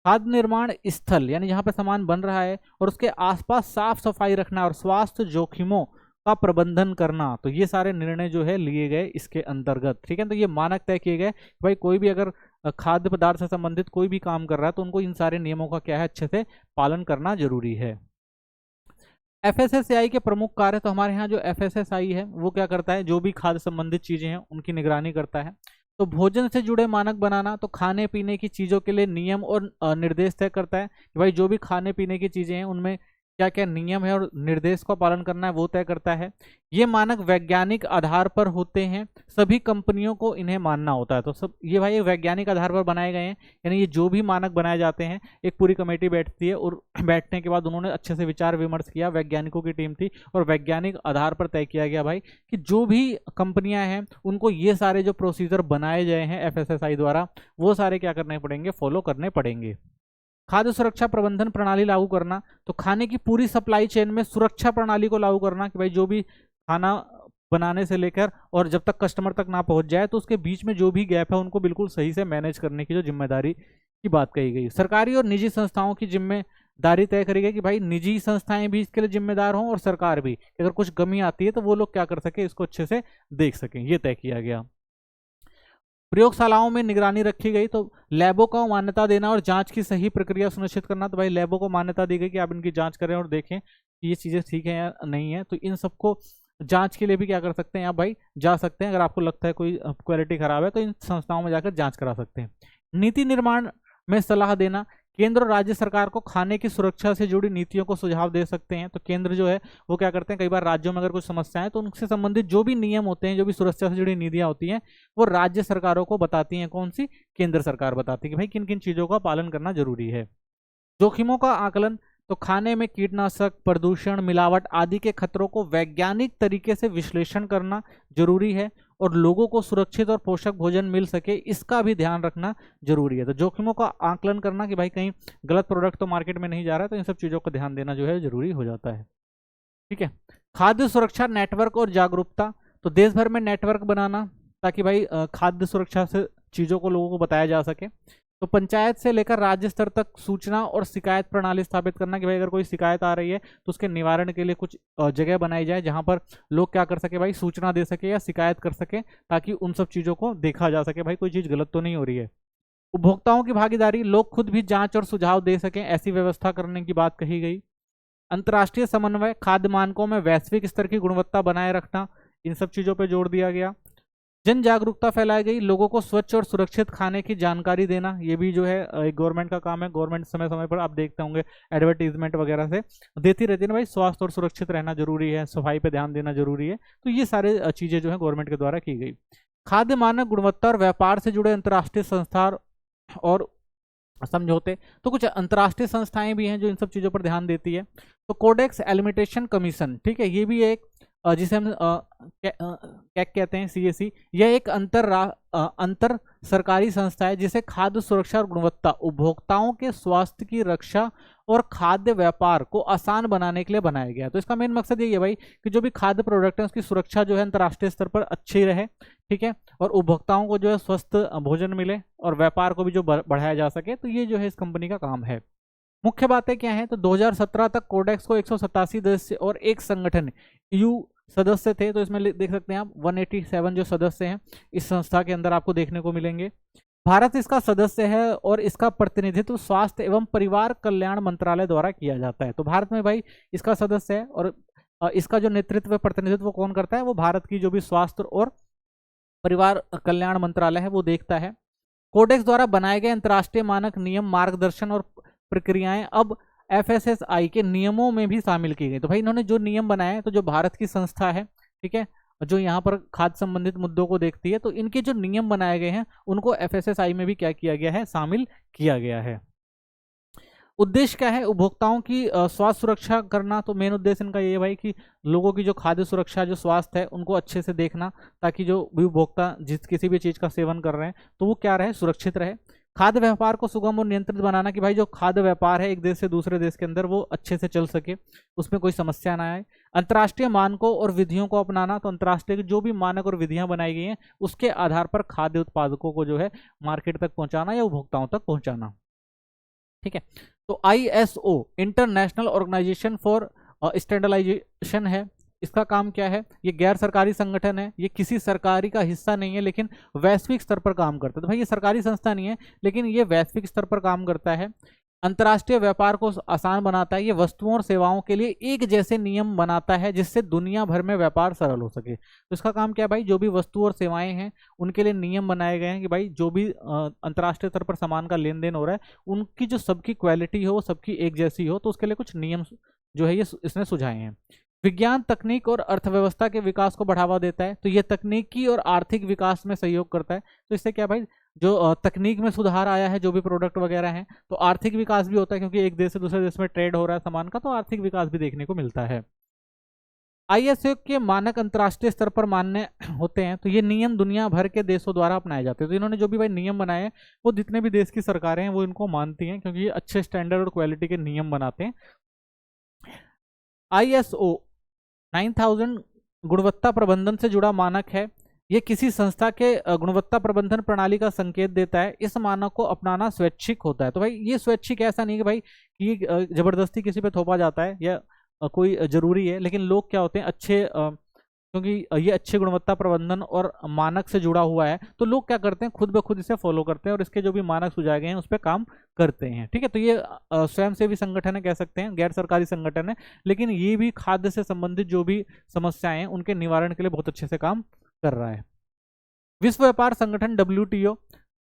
खाद्य निर्माण स्थल यानी जहां पे सामान बन रहा है और उसके आसपास साफ सफाई रखना और स्वास्थ्य जोखिमों का प्रबंधन करना, तो ये सारे निर्णय जो है लिए गए इसके अंतर्गत। ठीक है, तो ये मानक तय किए गए भाई कोई भी अगर खाद्य पदार्थ से संबंधित कोई भी काम कर रहा है तो उनको इन सारे नियमों का क्या है, अच्छे से पालन करना जरूरी है। FSSAI के प्रमुख कार्य, तो हमारे यहाँ जो FSSAI है वो क्या करता है, जो भी खाद्य संबंधित चीजें हैं उनकी निगरानी करता है। तो भोजन से जुड़े मानक बनाना, तो खाने पीने की चीजों के लिए नियम और निर्देश तय करता है कि भाई जो भी खाने पीने की चीजें हैं उनमें क्या क्या नियम है और निर्देश का पालन करना है वो तय करता है। ये मानक वैज्ञानिक आधार पर होते हैं, सभी कंपनियों को इन्हें मानना होता है। तो सब ये भाई वैज्ञानिक आधार पर बनाए गए हैं, यानी ये जो भी मानक बनाए जाते हैं एक पूरी कमेटी बैठती है और बैठने के बाद उन्होंने अच्छे से विचार विमर्श किया, वैज्ञानिकों की टीम थी और वैज्ञानिक आधार पर तय किया गया भाई कि जो भी कंपनियां हैं उनको ये सारे जो प्रोसीजर बनाए गए हैं FSSAI द्वारा वो सारे क्या करने पड़ेंगे, फॉलो करने पड़ेंगे। खाद्य सुरक्षा प्रबंधन प्रणाली लागू करना, तो खाने की पूरी सप्लाई चेन में सुरक्षा प्रणाली को लागू करना कि भाई जो भी खाना बनाने से लेकर और जब तक कस्टमर तक ना पहुंच जाए तो उसके बीच में जो भी गैप है उनको बिल्कुल सही से मैनेज करने की जो जिम्मेदारी की बात कही गई। सरकारी और निजी संस्थाओं की जिम्मेदारी तय करी गई कि भाई निजी संस्थाएं भी इसके लिए जिम्मेदार हों और सरकार भी, अगर कुछ कमी आती है तो वो लोग क्या कर सके, इसको अच्छे से देख सकें, ये तय किया गया। प्रयोगशालाओं में निगरानी रखी गई, तो लैबों को मान्यता देना और जांच की सही प्रक्रिया सुनिश्चित करना, तो भाई लैबों को मान्यता दी गई कि आप इनकी जांच करें और देखें कि ये चीज़ें ठीक है या नहीं है। तो इन सबको जांच के लिए भी क्या कर सकते हैं आप भाई, जा सकते हैं, अगर आपको लगता है कोई क्वालिटी खराब है तो इन संस्थाओं में जाकर जांच करा सकते हैं। नीति निर्माण में सलाह देना, केंद्र और राज्य सरकार को खाने की सुरक्षा से जुड़ी नीतियों को सुझाव दे सकते हैं। तो केंद्र जो है वो क्या करते हैं, कई बार राज्यों में अगर कुछ समस्या है तो उनसे संबंधित जो भी नियम होते हैं, जो भी सुरक्षा से जुड़ी नीतियां होती हैं वो राज्य सरकारों को बताती हैं, कौन सी, केंद्र सरकार बताती है कि भाई किन किन चीजों का पालन करना जरूरी है। जोखिमों का आकलन, तो खाने में कीटनाशक, प्रदूषण, मिलावट आदि के खतरों को वैज्ञानिक तरीके से विश्लेषण करना जरूरी है और लोगों को सुरक्षित और पोषक भोजन मिल सके इसका भी ध्यान रखना जरूरी है। तो जोखिमों का आकलन करना कि भाई कहीं गलत प्रोडक्ट तो मार्केट में नहीं जा रहा है, तो इन सब चीज़ों का ध्यान देना जो है जरूरी हो जाता है। ठीक है, खाद्य सुरक्षा नेटवर्क और जागरूकता, तो देश भर में नेटवर्क बनाना ताकि भाई खाद्य सुरक्षा से चीज़ों को लोगों को बताया जा सके। तो पंचायत से लेकर राज्य स्तर तक सूचना और शिकायत प्रणाली स्थापित करना कि भाई अगर कोई शिकायत आ रही है तो उसके निवारण के लिए कुछ जगह बनाई जाए जहां पर लोग क्या कर सके भाई, सूचना दे सके या शिकायत कर सके, ताकि उन सब चीज़ों को देखा जा सके भाई कोई चीज़ गलत तो नहीं हो रही है। उपभोक्ताओं की भागीदारी, लोग खुद भी जांच और सुझाव दे सकें, ऐसी व्यवस्था करने की बात कही गई। अंतर्राष्ट्रीय समन्वय, खाद्य मानकों में वैश्विक स्तर की गुणवत्ता बनाए रखना, इन सब चीज़ों पर जोर दिया गया। जन जागरूकता फैलाई गई, लोगों को स्वच्छ और सुरक्षित खाने की जानकारी देना, ये भी जो है एक गवर्नमेंट का काम है। गवर्नमेंट समय समय पर आप देखते होंगे एडवर्टीजमेंट वगैरह से देती रहती है ना भाई, स्वास्थ्य और सुरक्षित रहना जरूरी है, सफाई पे ध्यान देना जरूरी है। तो ये सारे चीजें जो है गवर्नमेंट के द्वारा की गई। खाद्य मानक, गुणवत्ता और व्यापार से जुड़े अंतर्राष्ट्रीय संस्था और समझौते, तो कुछ अंतर्राष्ट्रीय संस्थाएं भी हैं जो इन सब चीजों पर ध्यान देती है। तो कोडेक्स एलिमिटेशन कमीशन, ठीक है, ये भी एक जिसे हम कैग कहते हैं, CAC, यह एक अंतर सरकारी संस्था है जिसे खाद्य सुरक्षा और गुणवत्ता, उपभोक्ताओं के स्वास्थ्य की रक्षा और खाद्य व्यापार को आसान बनाने के लिए बनाया गया है। तो इसका मेन मकसद यही है भाई कि जो भी खाद्य प्रोडक्ट है उसकी सुरक्षा जो है अंतर्राष्ट्रीय स्तर पर अच्छी रहे, ठीक है, और उपभोक्ताओं को जो है स्वस्थ भोजन मिले और व्यापार को भी जो बढ़ाया जा सके। तो ये जो है इस कंपनी का काम है। मुख्य बातें क्या है, तो 2017 तक कोडेक्स को 187 देश और एक संगठन EU सदस्य थे। तो इसमें देख सकते हैं आप 187 जो सदस्य हैं इस संस्था के अंदर आपको देखने को मिलेंगे। भारत इसका सदस्य है और इसका प्रतिनिधित्व स्वास्थ्य एवं परिवार कल्याण मंत्रालय द्वारा किया जाता है। तो भारत में भाई इसका सदस्य है और इसका जो नेतृत्व प्रतिनिधित्व कौन करता है, वो भारत की जो भी स्वास्थ्य और परिवार कल्याण मंत्रालय है वो देखता है। कोडेक्स द्वारा बनाए गए अंतर्राष्ट्रीय मानक, नियम, मार्गदर्शन और प्रक्रियाएं अब FSSAI के नियमों में भी शामिल की गई। तो भाई इन्होंने जो नियम बनाए, तो जो भारत की संस्था है, ठीक है, जो यहाँ पर खाद्य संबंधित मुद्दों को देखती है, तो इनके जो नियम बनाए गए हैं उनको FSSAI में भी क्या किया गया है, शामिल किया गया है। उद्देश्य क्या है, उपभोक्ताओं की स्वास्थ्य सुरक्षा करना। तो मेन उद्देश्य इनका ये है भाई कि लोगों की जो खाद्य सुरक्षा, जो स्वास्थ्य है, उनको अच्छे से देखना, ताकि जो भी उपभोक्ता किसी भी चीज़ का सेवन कर रहे हैं तो वो क्या रहे, सुरक्षित रहे। खाद्य व्यापार को सुगम और नियंत्रित बनाना, कि भाई जो खाद्य व्यापार है एक देश से दूसरे देश के अंदर वो अच्छे से चल सके, उसमें कोई समस्या ना आए। अंतर्राष्ट्रीय मानकों और विधियों को अपनाना, तो अंतर्राष्ट्रीय जो भी मानक और विधियां बनाई गई हैं उसके आधार पर खाद्य उत्पादकों को जो है मार्केट तक पहुंचाना या उपभोक्ताओं तक पहुंचाना, ठीक है। तो ISO international organization for standardization है। इसका काम क्या है, ये गैर सरकारी संगठन है, ये किसी सरकारी का हिस्सा नहीं है लेकिन वैश्विक स्तर पर काम करता है। तो भाई ये सरकारी संस्था नहीं है लेकिन ये वैश्विक स्तर पर काम करता है। अंतर्राष्ट्रीय व्यापार को आसान बनाता है, ये वस्तुओं और सेवाओं के लिए एक जैसे नियम बनाता है जिससे दुनिया भर में व्यापार सरल हो सके। तो इसका काम क्या है भाई, जो भी वस्तु और सेवाएं हैं उनके लिए नियम बनाए गए हैं कि भाई जो भी अंतर्राष्ट्रीय स्तर पर सामान का लेन देन हो रहा है उनकी जो सबकी क्वालिटी हो, सबकी एक जैसी हो, तो उसके लिए कुछ नियम जो है ये इसने सुझाए हैं। विज्ञान, तकनीक और अर्थव्यवस्था के विकास को बढ़ावा देता है, तो ये तकनीकी और आर्थिक विकास में सहयोग करता है। तो इससे क्या भाई, जो तकनीक में सुधार आया है, जो भी प्रोडक्ट वगैरह हैं, तो आर्थिक विकास भी होता है, क्योंकि एक देश से दूसरे देश में ट्रेड हो रहा है सामान का, तो आर्थिक विकास भी देखने को मिलता है। ISO के मानक अंतर्राष्ट्रीय स्तर पर मान्य होते हैं, तो ये नियम दुनिया भर के देशों द्वारा अपनाए जाते हैं। तो इन्होंने जो भी भाई नियम बनाए हैं वो जितने भी देश की सरकारें हैं वो इनको मानती हैं, क्योंकि ये अच्छे स्टैंडर्ड और क्वालिटी के नियम बनाते हैं। ISO 9000 गुणवत्ता प्रबंधन से जुड़ा मानक है। यह किसी संस्था के गुणवत्ता प्रबंधन प्रणाली का संकेत देता है। इस मानक को अपनाना स्वैच्छिक होता है। तो भाई ये स्वैच्छिक ऐसा नहीं कि भाई कि जबरदस्ती किसी पे थोपा जाता है या कोई जरूरी है, लेकिन लोग क्या होते हैं अच्छे, क्योंकि ये अच्छे गुणवत्ता प्रबंधन और मानक से जुड़ा हुआ है, तो लोग क्या करते हैं खुद ब खुद इसे फॉलो करते हैं और इसके जो भी मानक सुझाए गए हैं उस पर काम करते हैं, ठीक है। तो ये स्वयंसेवी संगठन है, कह सकते हैं गैर सरकारी संगठन है, लेकिन ये भी खाद्य से संबंधित जो भी समस्याएं हैं उनके निवारण के लिए बहुत अच्छे से काम कर रहा है। विश्व व्यापार संगठन WTO,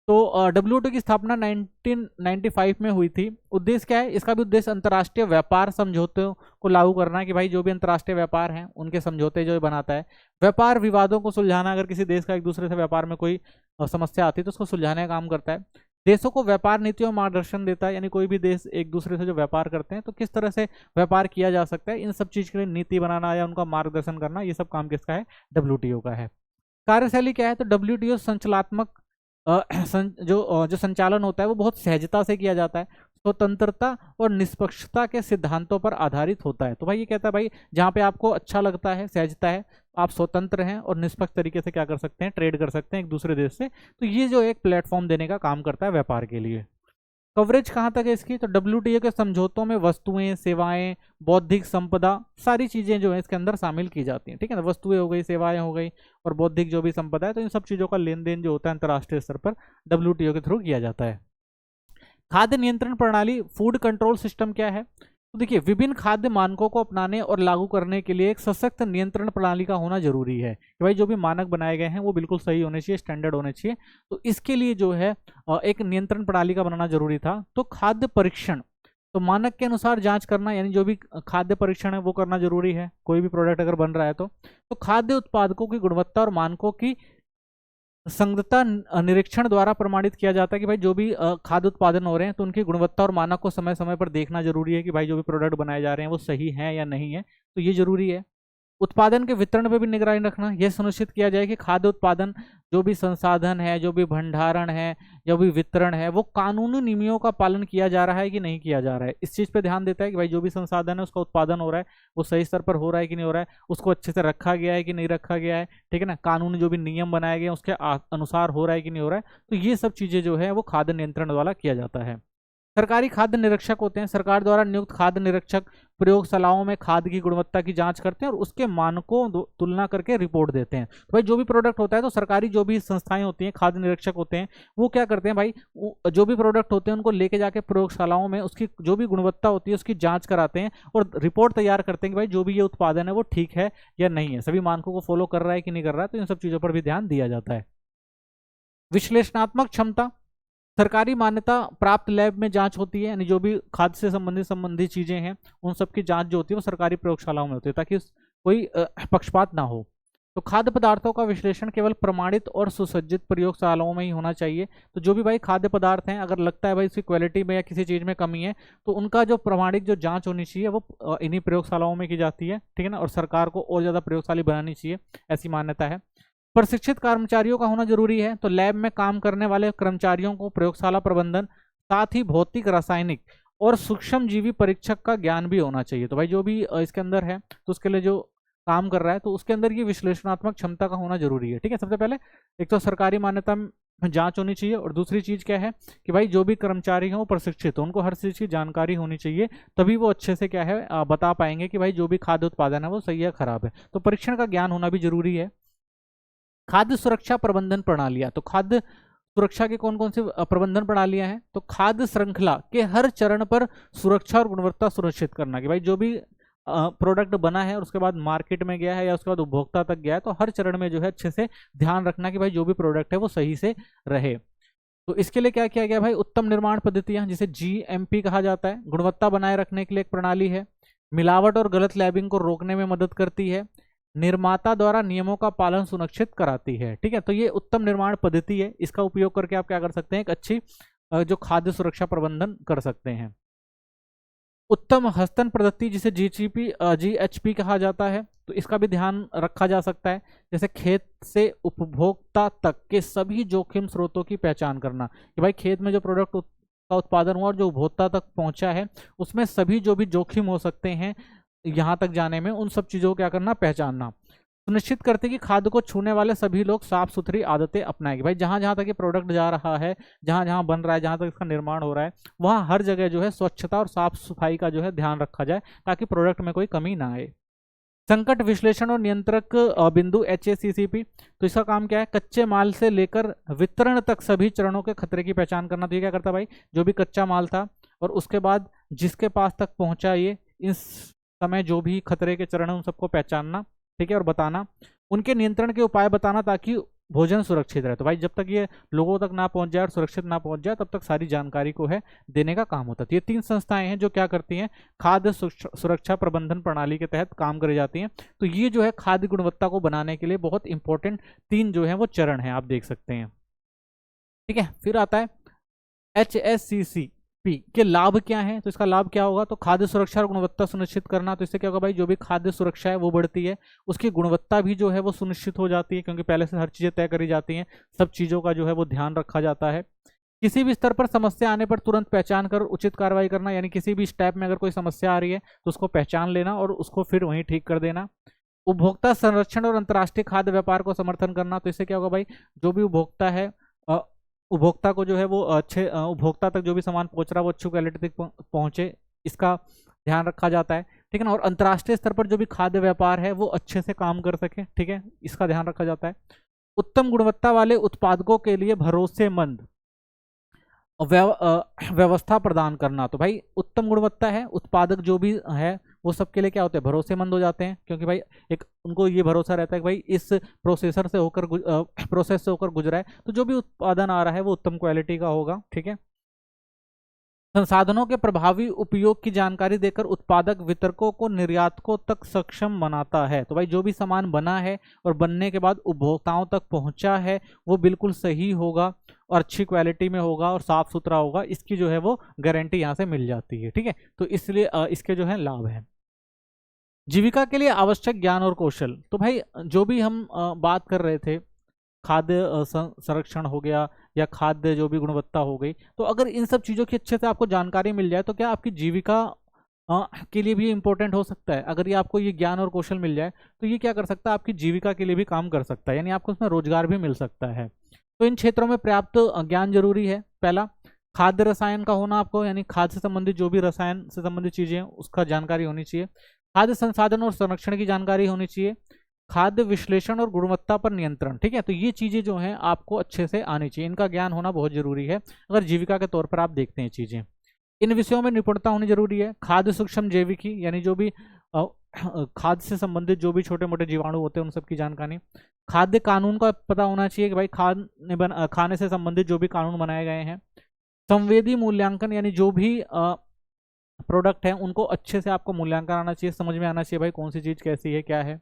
तो WTO की स्थापना 1995 में हुई थी। उद्देश्य क्या है, इसका भी उद्देश्य अंतर्राष्ट्रीय व्यापार समझौतों को लागू करना है, कि भाई जो भी अंतर्राष्ट्रीय व्यापार हैं उनके समझौते जो बनाता है। व्यापार विवादों को सुलझाना, अगर किसी देश का एक दूसरे से व्यापार में कोई समस्या आती है तो उसको सुलझाने का काम करता है। देशों को व्यापार नीतियों मार्गदर्शन देता है, यानी कोई भी देश एक दूसरे से जो व्यापार करते हैं तो किस तरह से व्यापार किया जा सकता है, इन सब चीज़ के लिए नीति बनाना या उनका मार्गदर्शन करना, ये सब काम किसका है, WTO का है। कार्यशैली क्या है, तो WTO संचालनात्मक जो संचालन होता है वो बहुत सहजता से किया जाता है, स्वतंत्रता और निष्पक्षता के सिद्धांतों पर आधारित होता है। तो भाई ये कहता है भाई जहाँ पे आपको अच्छा लगता है, सहजता है, आप स्वतंत्र हैं और निष्पक्ष तरीके से क्या कर सकते हैं, ट्रेड कर सकते हैं एक दूसरे देश से। तो ये जो एक प्लेटफॉर्म देने का काम करता है व्यापार के लिए। कवरेज कहाँ तक है इसकी, तो WTO के समझौतों में वस्तुएं, सेवाएं, बौद्धिक संपदा, सारी चीजें जो है इसके अंदर शामिल की जाती हैं, ठीक है ना। वस्तुएं हो गई, सेवाएं हो गई और बौद्धिक जो भी संपदा है, तो इन सब चीजों का लेन देन जो होता है अंतर्राष्ट्रीय स्तर पर WTO के थ्रू किया जाता है। खाद्य नियंत्रण प्रणाली, फूड कंट्रोल सिस्टम क्या है, तो देखिए विभिन्न खाद्य मानकों को अपनाने और लागू करने के लिए एक सशक्त नियंत्रण प्रणाली का होना जरूरी है, कि भाई जो भी मानक बनाए गए हैं वो बिल्कुल सही होने चाहिए, स्टैंडर्ड होने चाहिए। तो इसके लिए जो है एक नियंत्रण प्रणाली का बनाना जरूरी था। तो खाद्य परीक्षण, तो मानक के अनुसार जांच करना, यानी जो भी खाद्य परीक्षण है वो करना जरूरी है, कोई भी प्रोडक्ट अगर बन रहा है तो खाद्य उत्पादकों की गुणवत्ता और मानकों की संगतता निरीक्षण द्वारा प्रमाणित किया जाता है, कि भाई जो भी खाद्य उत्पादन हो रहे हैं तो उनकी गुणवत्ता और मानक को समय समय पर देखना जरूरी है, कि भाई जो भी प्रोडक्ट बनाए जा रहे हैं वो सही है या नहीं है, तो ये जरूरी है। उत्पादन के वितरण पे भी निगरानी रखना, यह सुनिश्चित किया जाए कि खाद्य उत्पादन जो भी संसाधन है, जो भी भंडारण है, जो भी वितरण है, वो कानूनी नियमों का पालन किया जा रहा है कि नहीं किया जा रहा है। इस चीज़ पे ध्यान देता है कि भाई जो भी संसाधन है उसका उत्पादन हो रहा है, वो सही स्तर पर हो रहा है कि नहीं हो रहा है, उसको अच्छे से रखा गया है कि नहीं रखा गया है, ठीक है ना, कानूनी जो भी नियम बनाए गए हैं उसके अनुसार हो रहा है कि नहीं हो रहा है। तो ये सब चीज़ें जो है वो खाद्य नियंत्रण वाला किया जाता है। सरकारी खाद्य निरीक्षक होते हैं, सरकार द्वारा नियुक्त खाद्य निरीक्षक प्रयोगशालाओं में खाद्य की गुणवत्ता की जांच करते हैं और उसके मानकों तुलना करके रिपोर्ट देते हैं। तो भाई जो भी प्रोडक्ट होता है तो सरकारी जो भी संस्थाएं होती हैं, खाद्य निरीक्षक होते हैं, वो क्या करते हैं भाई, जो भी प्रोडक्ट होते हैं उनको लेके जाके प्रयोगशालाओं में उसकी जो भी गुणवत्ता होती है उसकी जांच कराते हैं और रिपोर्ट तैयार करते हैं कि भाई जो भी ये उत्पादन है वो ठीक है या नहीं है, सभी मानकों को फॉलो कर रहा है कि नहीं कर रहा है। तो इन सब चीज़ों पर भी ध्यान दिया जाता है। विश्लेषणात्मक क्षमता, सरकारी मान्यता प्राप्त लैब में जांच होती है, यानी जो भी खाद्य से संबंधित चीजें हैं उन सब की जांच जो होती है वो सरकारी प्रयोगशालाओं में होती है, ताकि कोई पक्षपात ना हो। तो खाद्य पदार्थों का विश्लेषण केवल प्रमाणित और सुसज्जित प्रयोगशालाओं में ही होना चाहिए। तो जो भी भाई खाद्य पदार्थ हैं, अगर लगता है भाई इसकी क्वालिटी में या किसी चीज़ में कमी है, तो उनका जो प्रमाणित जो जांच होनी चाहिए वो इन्हीं प्रयोगशालाओं में की जाती है, ठीक है ना। और सरकार को और ज़्यादा प्रयोगशाला बनानी चाहिए, ऐसी मान्यता है। प्रशिक्षित कर्मचारियों का होना जरूरी है। तो लैब में काम करने वाले कर्मचारियों को प्रयोगशाला प्रबंधन, साथ ही भौतिक, रासायनिक और सूक्ष्म जीवी परीक्षक का ज्ञान भी होना चाहिए। तो भाई जो भी इसके अंदर है तो उसके लिए जो काम कर रहा है तो उसके अंदर ये विश्लेषणात्मक क्षमता का होना जरूरी है, ठीक है। सबसे पहले एक तो सरकारी मान्यता में जांच होनी चाहिए और दूसरी चीज क्या है कि भाई जो भी कर्मचारी हैं वो प्रशिक्षित हो, उनको हर चीज की जानकारी होनी चाहिए, तभी वो अच्छे से क्या है बता पाएंगे कि भाई जो भी खाद्य उत्पादन है वो सही है खराब है। तो परीक्षण का ज्ञान होना भी जरूरी है। खाद्य सुरक्षा प्रबंधन प्रणालियां, तो खाद्य सुरक्षा के कौन कौन से प्रबंधन प्रणालियां हैं, तो खाद्य श्रृंखला के हर चरण पर सुरक्षा और गुणवत्ता सुनिश्चित करना कि भाई जो भी प्रोडक्ट बना है और उसके बाद मार्केट में गया है या उसके बाद उपभोक्ता तक गया है, तो हर चरण में जो है अच्छे से ध्यान रखना कि भाई जो भी प्रोडक्ट है वो सही से रहे। तो इसके लिए क्या किया गया भाई, उत्तम निर्माण पद्धतियां जिसे GMP कहा जाता है, गुणवत्ता बनाए रखने के लिए एक प्रणाली है, मिलावट और गलत लैबिंग को रोकने में मदद करती है, निर्माता द्वारा नियमों का पालन सुनिश्चित कराती है, ठीक है। तो ये उत्तम निर्माण पद्धति है, इसका उपयोग करके आप क्या कर सकते हैं, एक अच्छी जो खाद्य सुरक्षा प्रबंधन कर सकते हैं। उत्तम हस्तन पद्धति जिसे GHP कहा जाता है, तो इसका भी ध्यान रखा जा सकता है। जैसे खेत से उपभोक्ता तक के सभी जोखिम स्रोतों की पहचान करना कि भाई खेत में जो प्रोडक्ट का उत्पादन हुआ और जो उपभोक्ता तक पहुंचा है उसमें सभी जो भी जोखिम हो सकते हैं यहाँ तक जाने में, उन सब चीज़ों को क्या करना, पहचानना। सुनिश्चित करते कि खाद्य को छूने वाले सभी लोग साफ सुथरी आदतें अपनाएंगे। भाई जहाँ जहाँ तक ये प्रोडक्ट जा रहा है, जहाँ जहाँ बन रहा है, जहाँ तक इसका निर्माण हो रहा है, वहाँ हर जगह जो है स्वच्छता और साफ सफाई का जो है ध्यान रखा जाए ताकि प्रोडक्ट में कोई कमी ना आए। संकट विश्लेषण और नियंत्रक बिंदु HACCP, तो इसका काम क्या है, कच्चे माल से लेकर वितरण तक सभी चरणों के खतरे की पहचान करना। तो ये क्या करता है भाई, जो भी कच्चा माल था और उसके बाद जिसके पास तक पहुंचा, ये इस समय जो भी खतरे के चरण है उन सबको पहचानना, ठीक है, और बताना, उनके नियंत्रण के उपाय बताना ताकि भोजन सुरक्षित रहे। तो भाई जब तक ये लोगों तक ना पहुंच जाए और सुरक्षित ना पहुंच जाए तब तक सारी जानकारी को है देने का काम होता है। तो ये 3 संस्थाएं हैं जो क्या करती हैं, खाद्य सुरक्षा प्रबंधन प्रणाली के तहत काम करे जाती हैं। तो ये जो है खाद्य गुणवत्ता को बनाने के लिए बहुत इंपॉर्टेंट 3 जो है वो चरण है, आप देख सकते हैं, ठीक है। फिर आता है HACCP के लाभ क्या है, तो इसका लाभ क्या होगा, तो खाद्य सुरक्षा और गुणवत्ता सुनिश्चित करना। तो इससे क्या होगा भाई, जो भी खाद्य सुरक्षा है वो बढ़ती है, उसकी गुणवत्ता भी जो है वो सुनिश्चित हो जाती है, क्योंकि पहले से हर चीज़ें तय करी जाती हैं, सब चीज़ों का जो है वो ध्यान रखा जाता है। किसी भी स्तर पर समस्या आने पर तुरंत पहचान कर उचित कार्रवाई करना, यानी किसी भी स्टेप में अगर कोई समस्या आ रही है तो उसको पहचान लेना और उसको फिर वहीं ठीक कर देना। उपभोक्ता संरक्षण और अंतर्राष्ट्रीय खाद्य व्यापार को समर्थन करना। तो इससे क्या होगा भाई, जो भी उपभोक्ता है, उपभोक्ता को जो है वो अच्छे, उपभोक्ता तक जो भी सामान पहुंच रहा है वो अच्छी क्वालिटी तक पहुंचे, इसका ध्यान रखा जाता है, ठीक है ना। और अंतर्राष्ट्रीय स्तर पर जो भी खाद्य व्यापार है वो अच्छे से काम कर सके, ठीक है, इसका ध्यान रखा जाता है। उत्तम गुणवत्ता वाले उत्पादकों के लिए भरोसेमंद व्यवस्था प्रदान करना। तो भाई उत्तम गुणवत्ता है, उत्पादक जो भी है वो सबके लिए क्या होते हैं, भरोसेमंद हो जाते हैं, क्योंकि भाई एक उनको ये भरोसा रहता है कि भाई इस प्रोसेसर से होकर प्रोसेस से होकर गुजरा है, तो जो भी उत्पादन आ रहा है वो उत्तम क्वालिटी का होगा, ठीक है। संसाधनों के प्रभावी उपयोग की जानकारी देकर उत्पादक वितरकों को निर्यातकों तक सक्षम बनाता है। तो भाई जो भी सामान बना है और बनने के बाद उपभोक्ताओं तक पहुंचा है वो बिल्कुल सही होगा और अच्छी क्वालिटी में होगा और साफ सुथरा होगा, इसकी जो है वो गारंटी यहाँ से मिल जाती है, ठीक है। तो इसलिए इसके जो है लाभ है। जीविका के लिए आवश्यक ज्ञान और कौशल, तो भाई जो भी हम बात कर रहे थे, खाद्य संरक्षण हो गया या खाद्य जो भी गुणवत्ता हो गई, तो अगर इन सब चीज़ों की अच्छे से आपको जानकारी मिल जाए तो क्या आपकी जीविका के लिए भी इम्पोर्टेंट हो सकता है। अगर ये आपको ये ज्ञान और कौशल मिल जाए तो ये क्या कर सकता है, आपकी जीविका के लिए भी काम कर सकता है, यानी आपको उसमें रोजगार भी मिल सकता है। तो इन क्षेत्रों में पर्याप्त ज्ञान जरूरी है। पहला, खाद्य रसायन का होना आपको, यानी खाद्य से संबंधित जो भी रसायन से संबंधित चीजें हैं उसका जानकारी होनी चाहिए। खाद्य संसाधन और संरक्षण की जानकारी होनी चाहिए। खाद्य विश्लेषण और गुणवत्ता पर नियंत्रण, ठीक है, तो ये चीजें जो हैं आपको अच्छे से आनी चाहिए, इनका ज्ञान होना बहुत जरूरी है अगर जीविका के तौर पर आप देखते हैं चीजें। इन विषयों में निपुणता होनी जरूरी है। खाद्य सूक्ष्म जैविकी, यानी जो भी खाद्य से संबंधित जो भी छोटे मोटे जीवाणु होते हैं उन सब की जानकारी। खाद्य कानून का पता होना चाहिए कि भाई खाने से संबंधित जो भी कानून बनाए गए हैं। संवेदी मूल्यांकन, यानी जो भी प्रोडक्ट है उनको अच्छे से आपको मूल्यांकन आना चाहिए, समझ में आना चाहिए भाई कौन सी चीज कैसी है क्या है।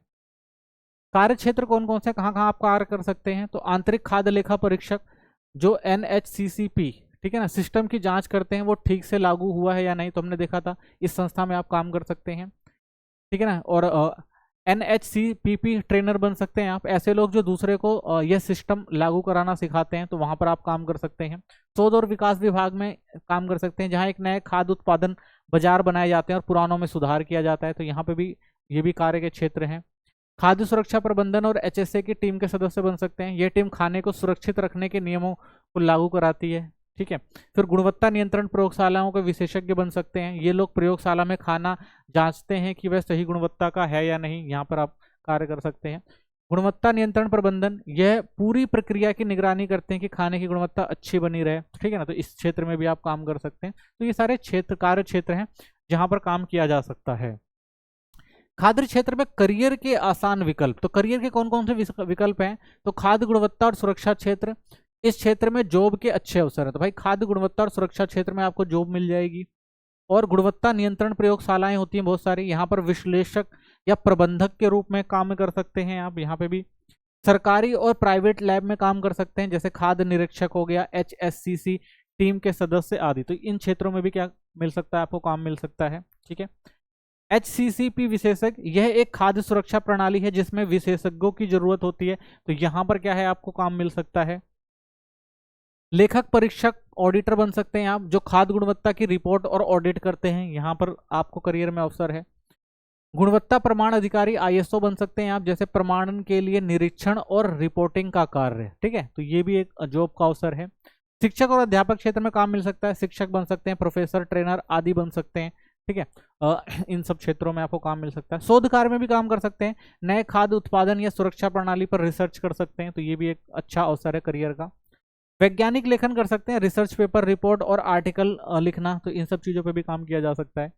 कार्य क्षेत्र कौन कौन से, कहाँ कहाँ आप कार्य कर सकते हैं, तो आंतरिक खाद्य लेखा परीक्षक जो NHCCP, ठीक है ना, सिस्टम की जांच करते हैं वो ठीक से लागू हुआ है या नहीं, तो हमने देखा था इस संस्था में आप काम कर सकते हैं, ठीक है ना। और NHCPP ट्रेनर बन सकते हैं आप, ऐसे लोग जो दूसरे को यह सिस्टम लागू कराना सिखाते हैं, तो वहां पर आप काम कर सकते हैं। शोध और विकास विभाग में काम कर सकते हैं, जहां एक नए खाद्य उत्पादन बाजार बनाए जाते हैं और पुरानों में सुधार किया जाता है, तो यहाँ पे भी ये भी कार्य के क्षेत्र हैं। खाद्य सुरक्षा प्रबंधन और HSA की टीम के सदस्य बन सकते हैं, ये टीम खाने को सुरक्षित रखने के नियमों को लागू कराती है, ठीक है। फिर गुणवत्ता नियंत्रण प्रयोगशालाओं के विशेषज्ञ बन सकते हैं, ये लोग प्रयोगशाला में खाना जांचते हैं कि वह सही गुणवत्ता का है या नहीं, यहाँ पर आप कार्य कर सकते हैं। गुणवत्ता नियंत्रण प्रबंधन, यह पूरी प्रक्रिया की निगरानी करते हैं कि खाने की गुणवत्ता अच्छी बनी रहे, ठीक है ना, तो इस क्षेत्र में भी आप काम कर सकते हैं। तो ये सारे क्षेत्र कार्य क्षेत्र हैं जहां पर काम किया जा सकता है। खाद्य क्षेत्र में करियर के आसान विकल्प, तो करियर के कौन कौन से विकल्प हैं, तो खाद्य गुणवत्ता और सुरक्षा क्षेत्र, इस क्षेत्र में जॉब के अच्छे अवसर है, तो भाई खाद्य गुणवत्ता और सुरक्षा क्षेत्र में आपको जॉब मिल जाएगी। और गुणवत्ता नियंत्रण प्रयोगशालाएं होती हैं बहुत सारी, यहाँ पर विश्लेषक या प्रबंधक के रूप में काम कर सकते हैं आप, यहाँ पे भी सरकारी और प्राइवेट लैब में काम कर सकते हैं, जैसे खाद्य निरीक्षक हो गया, HSCC टीम के सदस्य आदि, तो इन क्षेत्रों में भी क्या मिल सकता है, आपको काम मिल सकता है, ठीक है। HCCP विशेषज्ञ, यह एक खाद्य सुरक्षा प्रणाली है जिसमें विशेषज्ञों की जरूरत होती है, तो यहाँ पर क्या है आपको काम मिल सकता है। लेखक परीक्षक ऑडिटर बन सकते हैं आप, जो खाद्य गुणवत्ता की रिपोर्ट और ऑडिट करते हैं, यहाँ पर आपको करियर में अवसर है। गुणवत्ता प्रमाण अधिकारी ISO बन सकते हैं आप, जैसे प्रमाणन के लिए निरीक्षण और रिपोर्टिंग का कार्य, ठीक है, तो ये भी एक जॉब का अवसर है। शिक्षक और अध्यापक क्षेत्र में काम मिल सकता है, शिक्षक बन सकते हैं, प्रोफेसर ट्रेनर आदि बन सकते हैं, ठीक है, इन सब क्षेत्रों में आपको काम मिल सकता है। शोध कार्य में भी काम कर सकते हैं, नए खाद्य उत्पादन या सुरक्षा प्रणाली पर रिसर्च कर सकते हैं, तो ये भी एक अच्छा अवसर है करियर का। वैज्ञानिक लेखन कर सकते हैं, रिसर्च पेपर, रिपोर्ट और आर्टिकल लिखना, तो इन सब चीजों पे भी काम किया जा सकता है,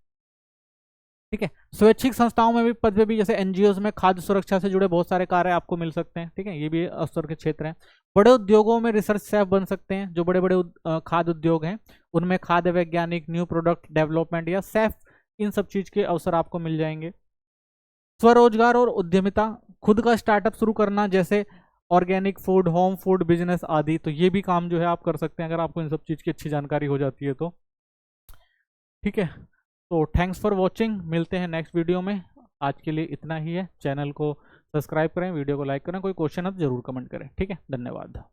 ठीक है। स्वैच्छिक संस्थाओं में भी पद पे भी, जैसे NGOs में खाद्य सुरक्षा से जुड़े बहुत सारे कार्य आपको मिल सकते हैं, ठीक है, ये भी अवसर के क्षेत्र हैं। बड़े उद्योगों में रिसर्च शेफ बन सकते हैं, जो बड़े बड़े खाद्य उद्योग हैं उनमें खाद्य वैज्ञानिक, न्यू प्रोडक्ट डेवलपमेंट या शेफ, इन सब चीज के अवसर आपको मिल जाएंगे। स्वरोजगार और उद्यमिता, खुद का स्टार्टअप शुरू करना, जैसे organic food, home food business आदि, तो ये भी काम जो है आप कर सकते हैं अगर आपको इन सब चीज़ की अच्छी जानकारी हो जाती है तो, ठीक है। तो थैंक्स फॉर वॉचिंग, मिलते हैं नेक्स्ट वीडियो में, आज के लिए इतना ही है। चैनल को सब्सक्राइब करें, वीडियो को लाइक करें, कोई क्वेश्चन है तो जरूर कमेंट करें, ठीक है, धन्यवाद।